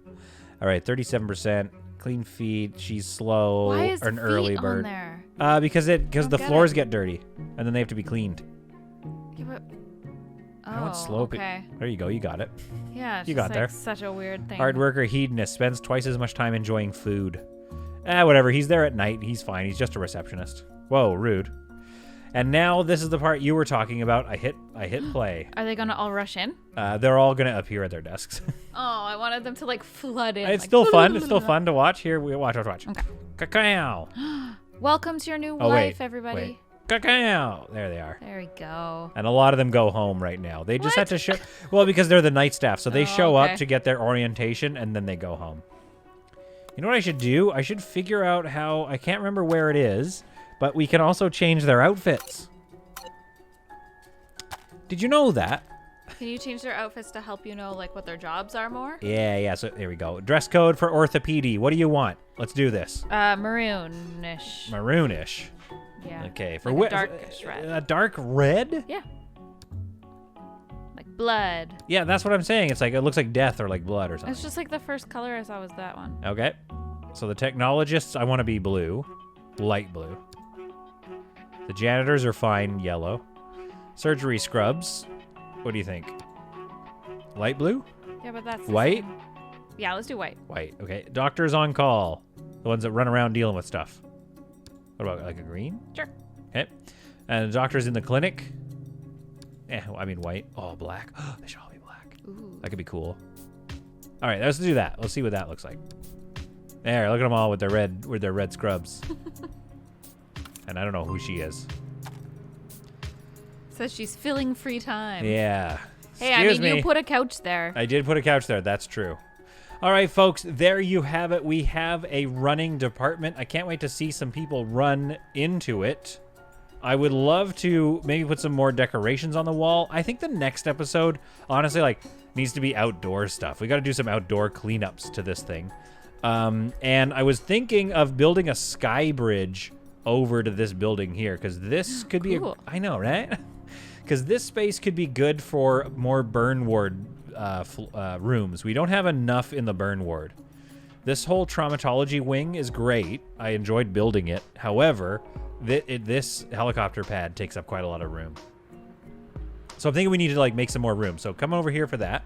S3: All right, 37%. Clean feet. She's slow.
S2: Why is
S3: an
S2: feet
S3: early
S2: on
S3: bird.
S2: there?
S3: Because the floors get dirty, and then they have to be cleaned.
S2: Yeah, but...
S3: I want slow.
S2: Okay.
S3: There you go. You got it.
S2: Yeah, it's
S3: you
S2: just
S3: got there.
S2: Such a weird thing.
S3: Hard worker, hedonist, spends twice as much time enjoying food. Whatever. He's there at night. He's fine. He's just a receptionist. Whoa, rude. And now this is the part you were talking about. I hit play.
S2: Are they gonna all rush in?
S3: They're all gonna appear at their desks.
S2: Oh, I wanted them to like flood in.
S3: It's
S2: like,
S3: still fun. It's still fun to watch. Here, watch.
S2: Okay.
S3: Cacao.
S2: Welcome to your new life, everybody.
S3: Wait. Cacao. There they are.
S2: There we go.
S3: And a lot of them go home right now. They just had to show. Well, because they're the night staff, so they show up to get their orientation, and then they go home. You know what I should do? I should figure out how. I can't remember where it is, but we can also change their outfits. Did you know that?
S2: Can you change their outfits to help you know like what their jobs are more?
S3: Yeah. So there we go. Dress code for orthopedy. What do you want? Let's do this.
S2: Maroonish.
S3: Maroonish.
S2: Yeah.
S3: Okay. For
S2: like a darkish red.
S3: A dark red?
S2: Yeah. Like blood.
S3: Yeah, that's what I'm saying. It's like it looks like death or like blood or something.
S2: It's just like the first color I saw was that one.
S3: Okay. So the technologists, I want to be blue, light blue. The janitors are fine, yellow. Surgery scrubs. What do you think? Light blue?
S2: Yeah, but that's
S3: white.
S2: Same. Yeah, let's do white.
S3: White. Okay. Doctors on call. The ones that run around dealing with stuff. What about like a green?
S2: Sure.
S3: Okay. And doctors in the clinic. I mean white. Oh, black. They should all be black.
S2: Ooh.
S3: That could be cool. All right, let's do that. Let's see what that looks like. There, look at them all with their red scrubs. And I don't know who she is.
S2: Says she's filling free time.
S3: Yeah.
S2: Hey,
S3: Excuse me.
S2: you put a couch there.
S3: I did put a couch there. That's true. All right, folks, there you have it. We have a running department. I can't wait to see some people run into it. I would love to maybe put some more decorations on the wall. I think the next episode, honestly, like needs to be outdoor stuff. We got to do some outdoor cleanups to this thing. And I was thinking of building a sky bridge over to this building here because this could be I know, right? Because this space could be good for more burn ward rooms. We don't have enough in the burn ward. This whole traumatology wing is great. I enjoyed building it. However, this helicopter pad takes up quite a lot of room. So I'm thinking we need to like make some more room. So come over here for that.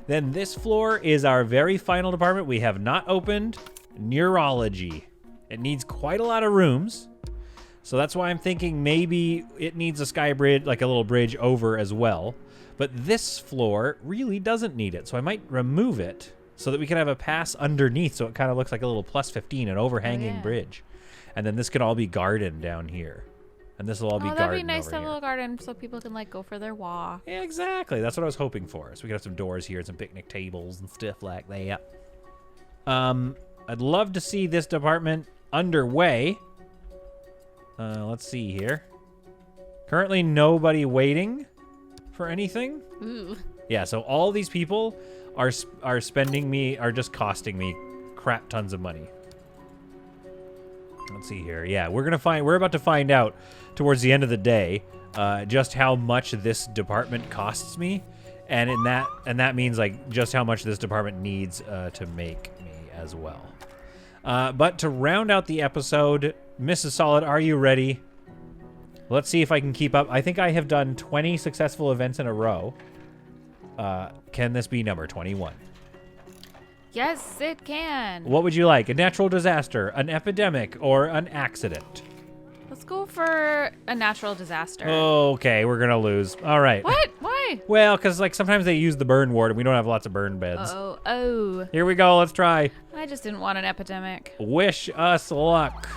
S3: Then this floor is our very final department. We have not opened neurology. It needs quite a lot of rooms. So that's why I'm thinking maybe it needs a sky bridge, like a little bridge over as well. But this floor really doesn't need it. So I might remove it so that we can have a pass underneath so it kind of looks like a little +15, an overhanging bridge. And then this can all be garden down here. And this will all be garden
S2: that'd be nice to have a
S3: here.
S2: little garden so people can like go for their walk.
S3: Yeah, exactly. That's what I was hoping for. So we can have some doors here and some picnic tables and stuff like that. I'd love to see this department underway. Let's see here. Currently nobody waiting for anything.
S2: Ooh.
S3: Yeah, so all these people are just costing me crap tons of money. Let's see here. Yeah, we're about to find out towards the end of the day just how much this department costs me, and that means like just how much this department needs to make me as well. But to round out the episode, Mrs. Solid, are you ready? Let's see if I can keep up. I think I have done 20 successful events in a row. Can this be number 21?
S2: Yes, it can.
S3: What would you like? A natural disaster, an epidemic, or an accident?
S2: Let's go for a natural disaster.
S3: Okay, we're going to lose. All right.
S2: What? Why?
S3: Well, because like sometimes they use the burn ward and we don't have lots of burn beds.
S2: Oh.
S3: Here we go. Let's try.
S2: I just didn't want an epidemic.
S3: Wish us luck.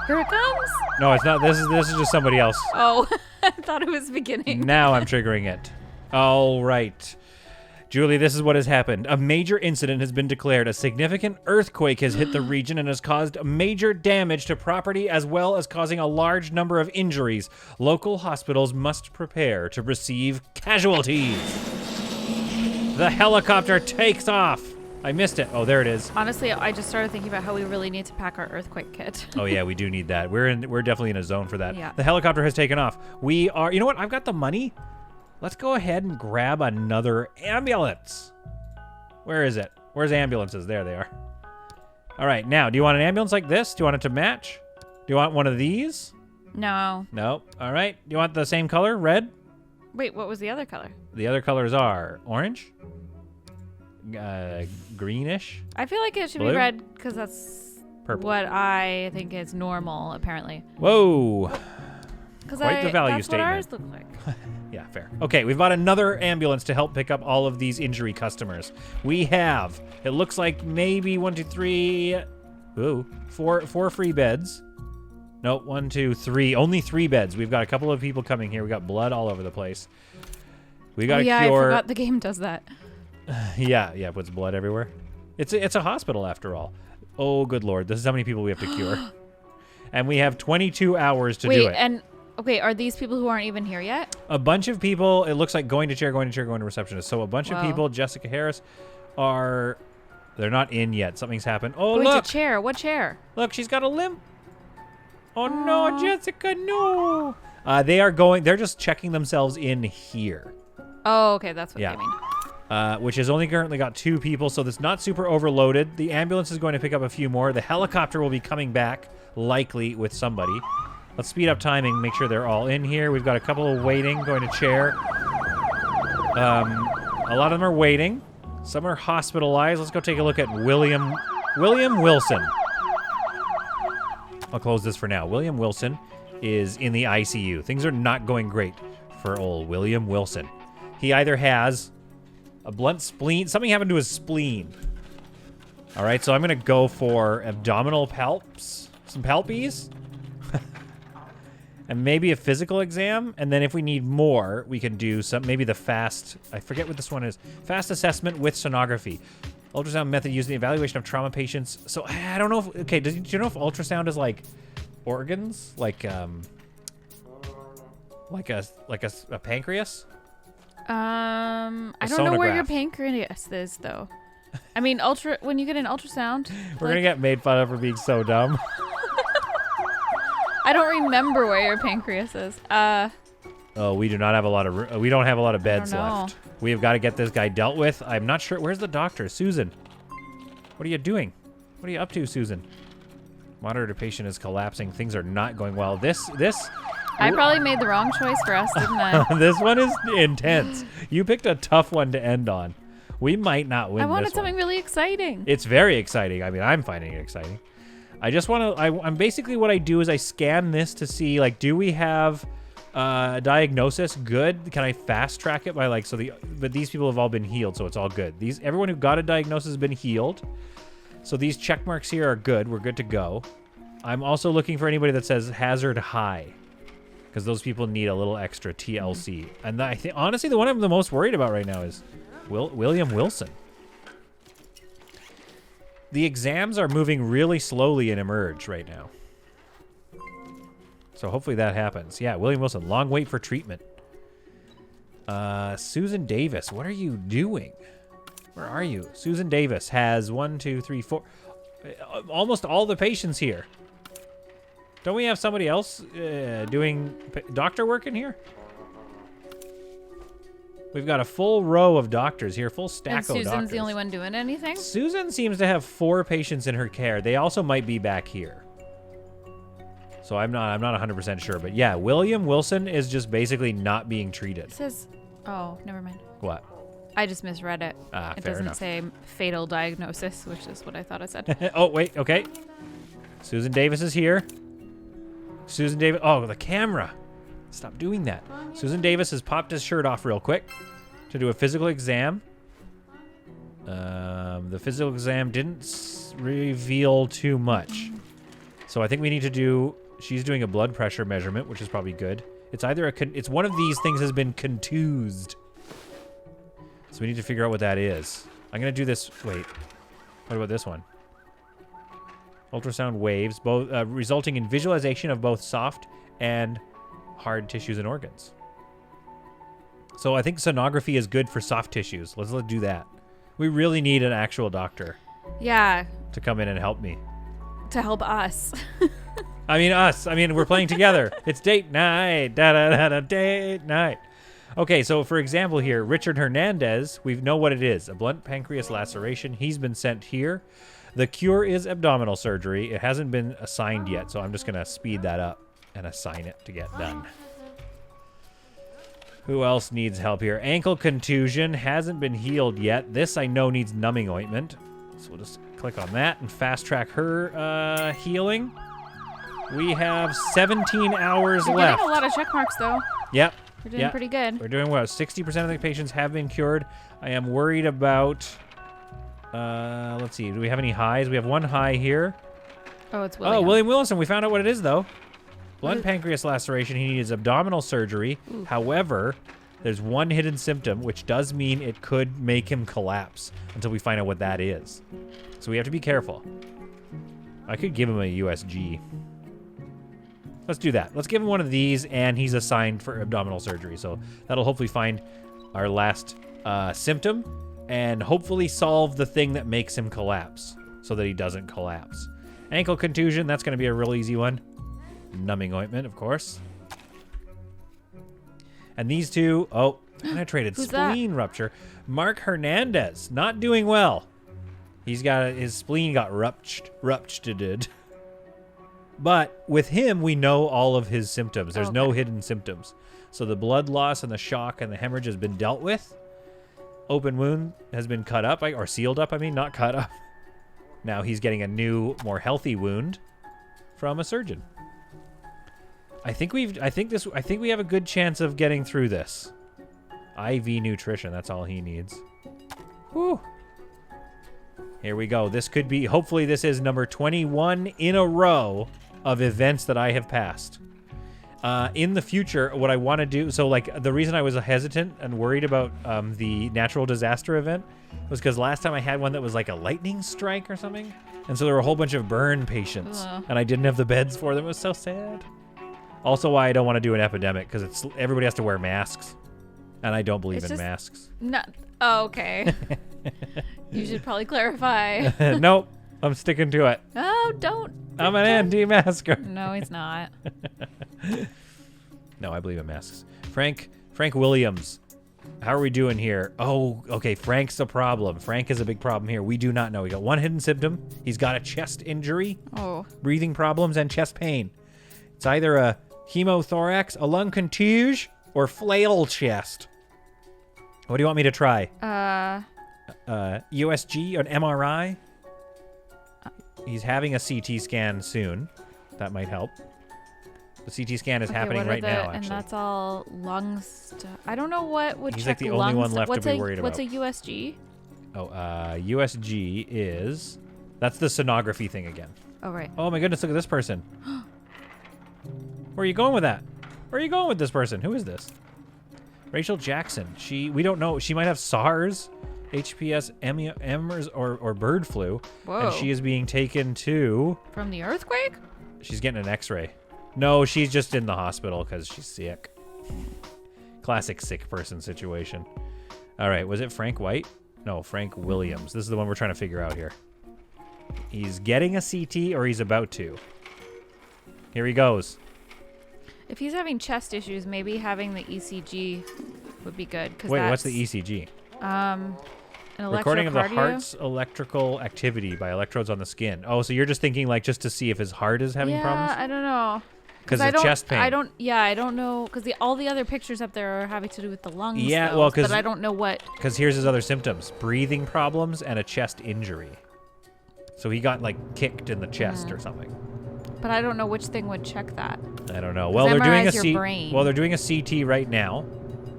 S2: Here it comes.
S3: No, it's not. This is just somebody else.
S2: Oh, I thought it was beginning.
S3: Now I'm triggering it. All right. Julie, this is what has happened. A major incident has been declared. A significant earthquake has hit the region and has caused major damage to property as well as causing a large number of injuries. Local hospitals must prepare to receive casualties. The helicopter takes off. I missed it. Oh, there it is.
S2: Honestly, I just started thinking about how we really need to pack our earthquake kit.
S3: Oh yeah, we do need that. We're definitely in a zone for that.
S2: Yeah.
S3: The helicopter has taken off. We are, you know what? I've got the money. Let's go ahead and grab another ambulance. Where is it? Where's ambulances? There they are. All right, now, do you want an ambulance like this? Do you want it to match? Do you want one of these?
S2: No.
S3: Nope. All right. Do you want the same color, red?
S2: Wait, what was the other color?
S3: The other colors are orange, greenish.
S2: I feel like it should
S3: blue?
S2: be red because that's
S3: Purple.
S2: what I think is normal, apparently.
S3: Whoa.
S2: Quite
S3: the value
S2: that's
S3: statement.
S2: what ours look like.
S3: Yeah, fair. Okay, we've got another ambulance to help pick up all of these injury customers. We have, it looks like maybe 1, 2, 3, four free beds. Nope, 1, 2, 3. Only 3 beds. We've got a couple of people coming here. We got blood all over the place. We got to cure.
S2: I forgot the game does that.
S3: Yeah, it puts blood everywhere. It's a hospital after all. Oh, good Lord. This is how many people we have to cure. And we have 22 hours to do it.
S2: Okay, are these people who aren't even here yet?
S3: A bunch of people, it looks like going to chair, going to receptionist. So a bunch of people, Jessica Harris, they're not in yet. Something's happened. Oh,
S2: going
S3: look.
S2: To chair. What chair?
S3: Look, she's got a limp. Oh, no, Jessica, no. They're just checking themselves in here.
S2: Oh, okay, that's what they mean.
S3: Which has only currently got 2 people, so that's not super overloaded. The ambulance is going to pick up a few more. The helicopter will be coming back, likely with somebody. Let's speed up timing, make sure they're all in here. We've got a couple of waiting, going to chair. A lot of them are waiting. Some are hospitalized. Let's go take a look at William Wilson. I'll close this for now. William Wilson is in the ICU. Things are not going great for old William Wilson. He either has a blunt spleen. Something happened to his spleen. All right, so I'm going to go for abdominal palps. Some palpies. And maybe a physical exam. And then if we need more, we can do maybe the fast. I forget what this one is. Fast assessment with sonography. Ultrasound method used in the evaluation of trauma patients. So I don't know if, okay, do you know if ultrasound is like organs? Like a pancreas?
S2: I don't know where your pancreas is though. I mean, when you get an ultrasound.
S3: We're going to get made fun of for being so dumb.
S2: I don't remember where your pancreas is.
S3: Oh, we do not have a lot of we don't have a lot of beds left. We have got to get this guy dealt with. I'm not sure. Where's the doctor? Susan. What are you doing? What are you up to, Susan? Monitor patient is collapsing. Things are not going well. This
S2: I probably made the wrong choice for us, didn't I?
S3: This one is intense. You picked a tough one to end on. We might not win this one.
S2: I wanted something really exciting.
S3: It's very exciting. I mean, I'm finding it exciting. I just want to, I'm basically what I do is I scan this to see, like, do we have diagnosis good? Can I fast track it by, like, but these people have all been healed, so it's all good. Everyone who got a diagnosis has been healed. So these check marks here are good. We're good to go. I'm also looking for anybody that says hazard high, because those people need a little extra TLC. And I think, honestly, the one I'm the most worried about right now is William Wilson. The exams are moving really slowly in Emerge right now. So hopefully that happens. Yeah, William Wilson, long wait for treatment. Susan Davis, what are you doing? Where are you? Susan Davis has 1, 2, 3, 4. Almost all the patients here. Don't we have somebody else doing doctor work in here? We've got a full row of doctors here, full stack of doctors.
S2: And Susan's the only one doing anything?
S3: Susan seems to have 4 patients in her care. They also might be back here. So I'm not 100% sure. But yeah, William Wilson is just basically not being treated.
S2: It says, oh, never mind.
S3: What?
S2: I just misread it. It doesn't
S3: enough.
S2: say fatal diagnosis, which is what I thought it said.
S3: Oh, wait, okay. Susan Davis is here. Susan Davis, oh, the camera. Stop doing that. Susan Davis has popped his shirt off real quick to do a physical exam. The physical exam didn't reveal too much. So I think we need to do, she's doing a blood pressure measurement, which is probably good. It's either it's one of these things has been contused. So we need to figure out what that is. I'm going to do this, wait. What about this one? Ultrasound waves, both resulting in visualization of both soft and hard tissues and organs. So I think sonography is good for soft tissues. Let's do that. We really need an actual doctor.
S2: Yeah.
S3: To come in and help me.
S2: To help us.
S3: I mean us. I mean, we're playing together. It's date night. Date night. Okay, so for example here, Richard Hernandez, we know what it is. A blunt pancreas laceration. He's been sent here. The cure is abdominal surgery. It hasn't been assigned yet, so I'm just going to speed that up and assign it to get done. Who else needs help here? Ankle contusion hasn't been healed yet. This I know needs numbing ointment. So we'll just click on that and fast track her healing. We have 17 hours
S2: We're
S3: left.
S2: getting a lot of check marks, though.
S3: Yep.
S2: We're doing pretty good.
S3: We're doing well. 60% of the patients have been cured. I am worried about... let's see. Do we have any highs? We have one high here.
S2: Oh, it's William.
S3: Oh, William Wilson. We found out what it is, though. Blunt pancreas laceration. He needs abdominal surgery.
S2: Ooh.
S3: However, there's one hidden symptom, which does mean it could make him collapse until we find out what that is. So we have to be careful. I could give him a USG. Let's do that. Let's give him one of these, and he's assigned for abdominal surgery. So that'll hopefully find our last symptom and hopefully solve the thing that makes him collapse so that he doesn't collapse. Ankle contusion, that's going to be a real easy one. Numbing ointment, of course. And these two, penetrated spleen rupture. Mark Hernandez, not doing well. He's got his spleen got ruptured. But with him, we know all of his symptoms. There's no hidden symptoms. So the blood loss and the shock and the hemorrhage has been dealt with. Open wound has been cut up, or sealed up, not cut up. Now he's getting a new, more healthy wound from a surgeon. I think we have a good chance of getting through this. IV nutrition, that's all he needs. Whew. Here we go. This could be, hopefully this is number 21 in a row of events that I have passed. In the future, what I want to do, so like the reason I was hesitant and worried about the natural disaster event was because last time I had one that was like a lightning strike or something. And so there were a whole bunch of burn patients and I didn't have the beds for them. It was so sad. Also why I don't want to do an epidemic, because everybody has to wear masks. And I don't believe in masks.
S2: No. Oh, okay. You should probably clarify.
S3: Nope. I'm sticking to it.
S2: Oh, don't.
S3: I'm an anti-masker.
S2: No, he's not.
S3: No, I believe in masks. Frank Williams. How are we doing here? Oh, okay. Frank's a problem. Frank is a big problem here. We do not know. We got one hidden symptom. He's got a chest injury, breathing problems, and chest pain. It's either a hemothorax, a lung contusion, or flail chest. What do you want me to try? USG, an MRI? He's having a CT scan soon. That might help. The CT scan is happening right now, actually.
S2: And that's all lung stuff. I don't know what would
S3: He's
S2: check
S3: like the only one left to be worried about.
S2: What's a USG?
S3: Oh, USG is... That's the sonography thing again.
S2: Oh, right.
S3: Oh, my goodness, look at this person. Where are you going with that? Where are you going with this person? Who is this? Rachel Jackson. We don't know. She might have SARS, HPS, MERS, or bird flu.
S2: Whoa.
S3: And she is being taken to...
S2: From the earthquake?
S3: She's getting an x-ray. No, she's just in the hospital because she's sick. Classic sick person situation. All right, was it Frank White? No, Frank Williams. This is the one we're trying to figure out here. He's getting a CT or he's about to. Here he goes.
S2: If he's having chest issues, maybe having the ECG would be good.
S3: Wait, what's the ECG?
S2: An
S3: recording of the heart's electrical activity by electrodes on the skin. Oh, so you're just thinking like just to see if his heart is having problems?
S2: Yeah, I don't know.
S3: Because of chest pain.
S2: I don't know. Because all the other pictures up there are having to do with the lungs.
S3: Yeah,
S2: though,
S3: well, because...
S2: But I don't know what...
S3: Because here's his other symptoms. Breathing problems and a chest injury. So he got like kicked in the chest or something.
S2: But I don't know which thing would check that.
S3: I don't know. Well, they're doing a CT right now.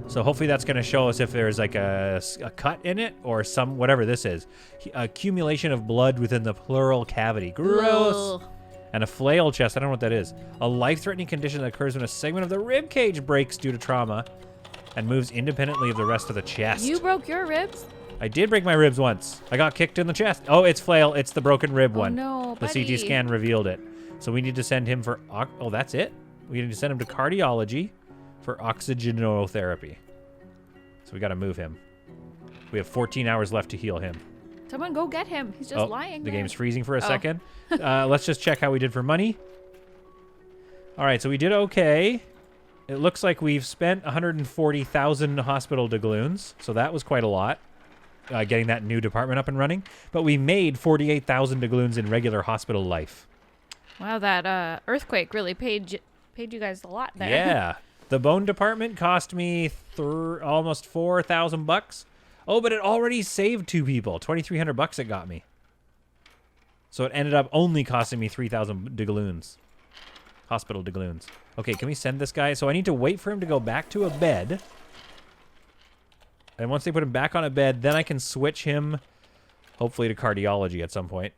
S3: So hopefully that's going to show us if there's like a cut in it or some whatever this is. Accumulation of blood within the pleural cavity. Gross. Ugh. And a flail chest. I don't know what that is. A life-threatening condition that occurs when a segment of the rib cage breaks due to trauma and moves independently of the rest of the chest.
S2: You broke your ribs?
S3: I did break my ribs once. I got kicked in the chest. Oh, it's flail. It's the broken rib one.
S2: No,
S3: the CT scan revealed it. So we need to send him for... Oh, that's it? We need to send him to cardiology for oxygenotherapy. So we got to move him. We have 14 hours left to heal him.
S2: Someone go get him. He's just lying
S3: there.
S2: The
S3: game's freezing for a second. Let's just check how we did for money. All right, so we did okay. It looks like we've spent 140,000 hospital doubloons, so that was quite a lot. getting that new department up and running. But we made 48,000 doubloons in regular hospital life.
S2: Wow, that earthquake really paid you guys a lot there.
S3: Yeah. The bone department cost me almost $4,000. Oh, but it already saved 2 people. $2,300 it got me. So it ended up only costing me 3,000 doubloons. Hospital doubloons. Okay, can we send this guy? So I need to wait for him to go back to a bed. And once they put him back on a bed, then I can switch him, hopefully, to cardiology at some point.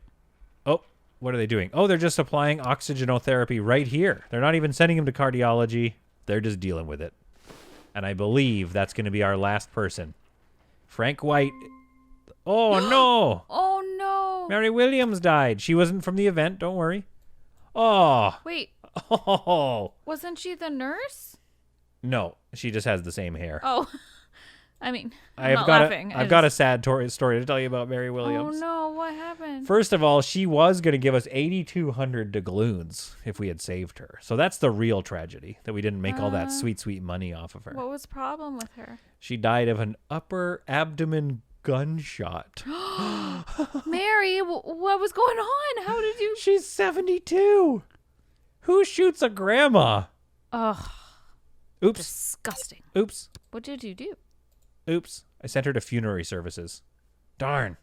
S3: Oh, what are they doing? Oh, they're just applying oxygenotherapy right here. They're not even sending him to cardiology. They're just dealing with it. And I believe that's going to be our last person. Frank White. Oh, no.
S2: Oh, no.
S3: Mary Williams died. She wasn't from the event. Don't worry. Oh.
S2: Wait.
S3: Oh.
S2: Wasn't she the nurse?
S3: No, she just has the same hair.
S2: Oh. I mean,
S3: I've got a sad story to tell you about Mary Williams.
S2: Oh, no. What happened?
S3: First of all, she was going to give us 8,200 doubloons if we had saved her. So that's the real tragedy, that we didn't make all that sweet, sweet money off of her.
S2: What was the problem with her?
S3: She died of an upper abdomen gunshot.
S2: Mary, what was going on? How did you...
S3: She's 72. Who shoots a grandma?
S2: Ugh.
S3: Oops.
S2: Disgusting.
S3: Oops.
S2: What did you do?
S3: Oops. I sent her to funerary services. Darn.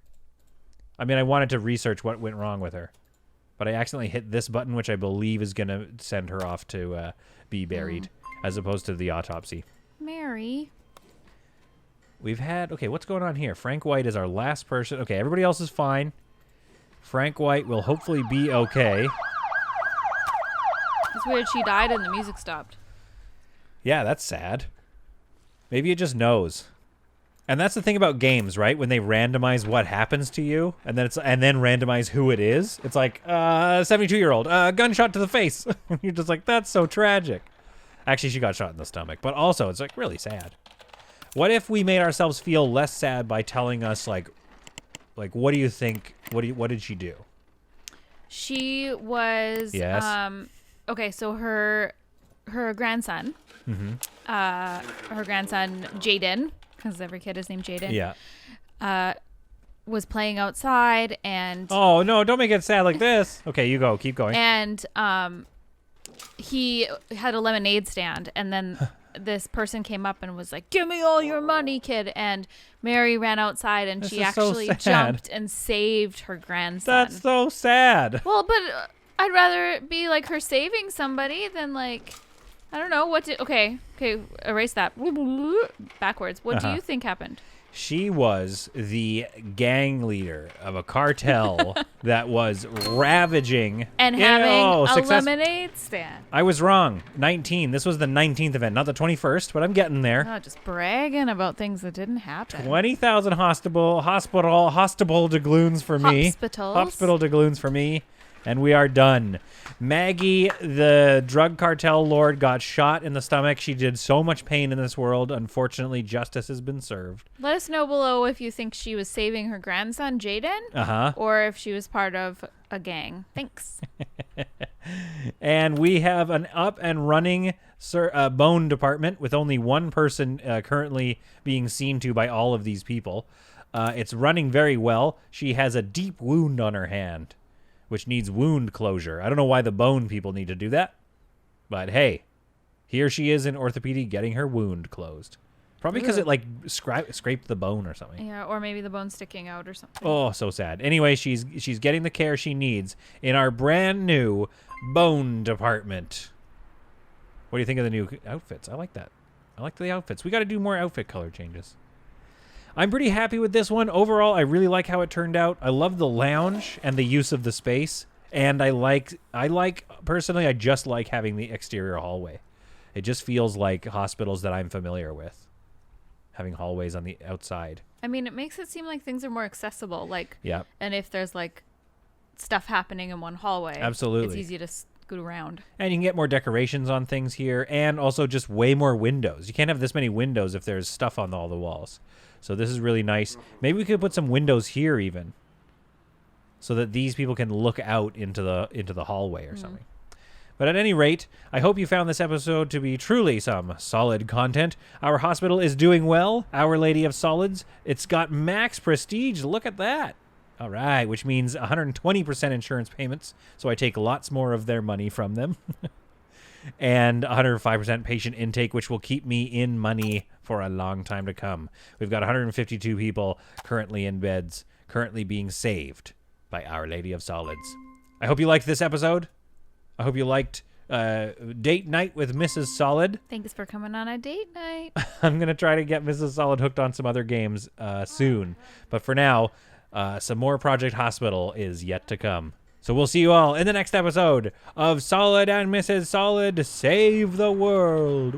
S3: I mean, I wanted to research what went wrong with her. But I accidentally hit this button, which I believe is going to send her off to be buried, as opposed to the autopsy.
S2: Mary.
S3: We've had... Okay, what's going on here? Frank White is our last person. Okay, everybody else is fine. Frank White will hopefully be okay.
S2: It's weird. She died and the music stopped.
S3: Yeah, that's sad. Maybe it just knows. And that's the thing about games, right? When they randomize what happens to you, and then randomize who it is. It's like 72-year-old, gunshot to the face. You're just like, that's so tragic. Actually, she got shot in the stomach, but also it's like really sad. What if we made ourselves feel less sad by telling us like what do you think? What did she do?
S2: She was okay. So her grandson, her grandson Jaden, because every kid is named Jaden.
S3: Yeah.
S2: Was playing outside and...
S3: Oh, no, don't make it sad like this. Okay, you go. Keep going.
S2: And he had a lemonade stand, and then this person came up and was like, "Give me all your money, kid." And Mary ran outside, and she actually jumped and saved her grandson.
S3: That's so sad.
S2: Well, but I'd rather it be like her saving somebody than like... I don't know what okay, erase that. Backwards. What do you think happened?
S3: She was the gang leader of a cartel that was ravaging
S2: and having a lemonade stand.
S3: I was wrong. 19. This was the 19th event, not the 21st, but I'm getting there.
S2: Oh, just bragging about things that didn't happen.
S3: 20,000 hospital doubloons for me. Hospital doubloons for me. And we are done. Maggie, the drug cartel lord, got shot in the stomach. She did so much pain in this world. Unfortunately, justice has been served.
S2: Let us know below if you think she was saving her grandson, Jaden, or if she was part of a gang. Thanks.
S3: And we have an up and running bone department with only one person currently being seen to by all of these people. It's running very well. She has a deep wound on her hand, which needs wound closure. I don't know why the bone people need to do that, but hey, here she is in orthopedic getting her wound closed. Probably because it like scraped the bone or something.
S2: Yeah, or maybe the bone's sticking out or something.
S3: Oh, so sad. Anyway, she's getting the care she needs in our brand new bone department. What do you think of the new outfits? I like that. I like the outfits. We got to do more outfit color changes. I'm pretty happy with this one. Overall, I really like how it turned out. I love the lounge and the use of the space. And personally, I just like having the exterior hallway. It just feels like hospitals that I'm familiar with, having hallways on the outside.
S2: I mean, it makes it seem like things are more accessible. Like,
S3: yeah.
S2: And if there's like stuff happening in one hallway,
S3: absolutely,
S2: it's easy to scoot around.
S3: And you can get more decorations on things here, and also just way more windows. You can't have this many windows if there's stuff on all the walls. So this is really nice. Maybe we could put some windows here even, so that these people can look out into the hallway or something. But at any rate, I hope you found this episode to be truly some solid content. Our hospital is doing well. Our Lady of Solids. It's got max prestige. Look at that. All right, which means 120% insurance payments. So I take lots more of their money from them. And 105% patient intake, which will keep me in money for a long time to come. We've got 152 people currently in beds, currently being saved by Our Lady of Solids. I hope you liked this episode. I hope you liked Date Night with Mrs. Solid.
S2: Thanks for coming on a date night.
S3: I'm going to try to get Mrs. Solid hooked on some other games soon. But for now, some more Project Hospital is yet to come. So we'll see you all in the next episode of Solid and Mrs. Solid Save the World.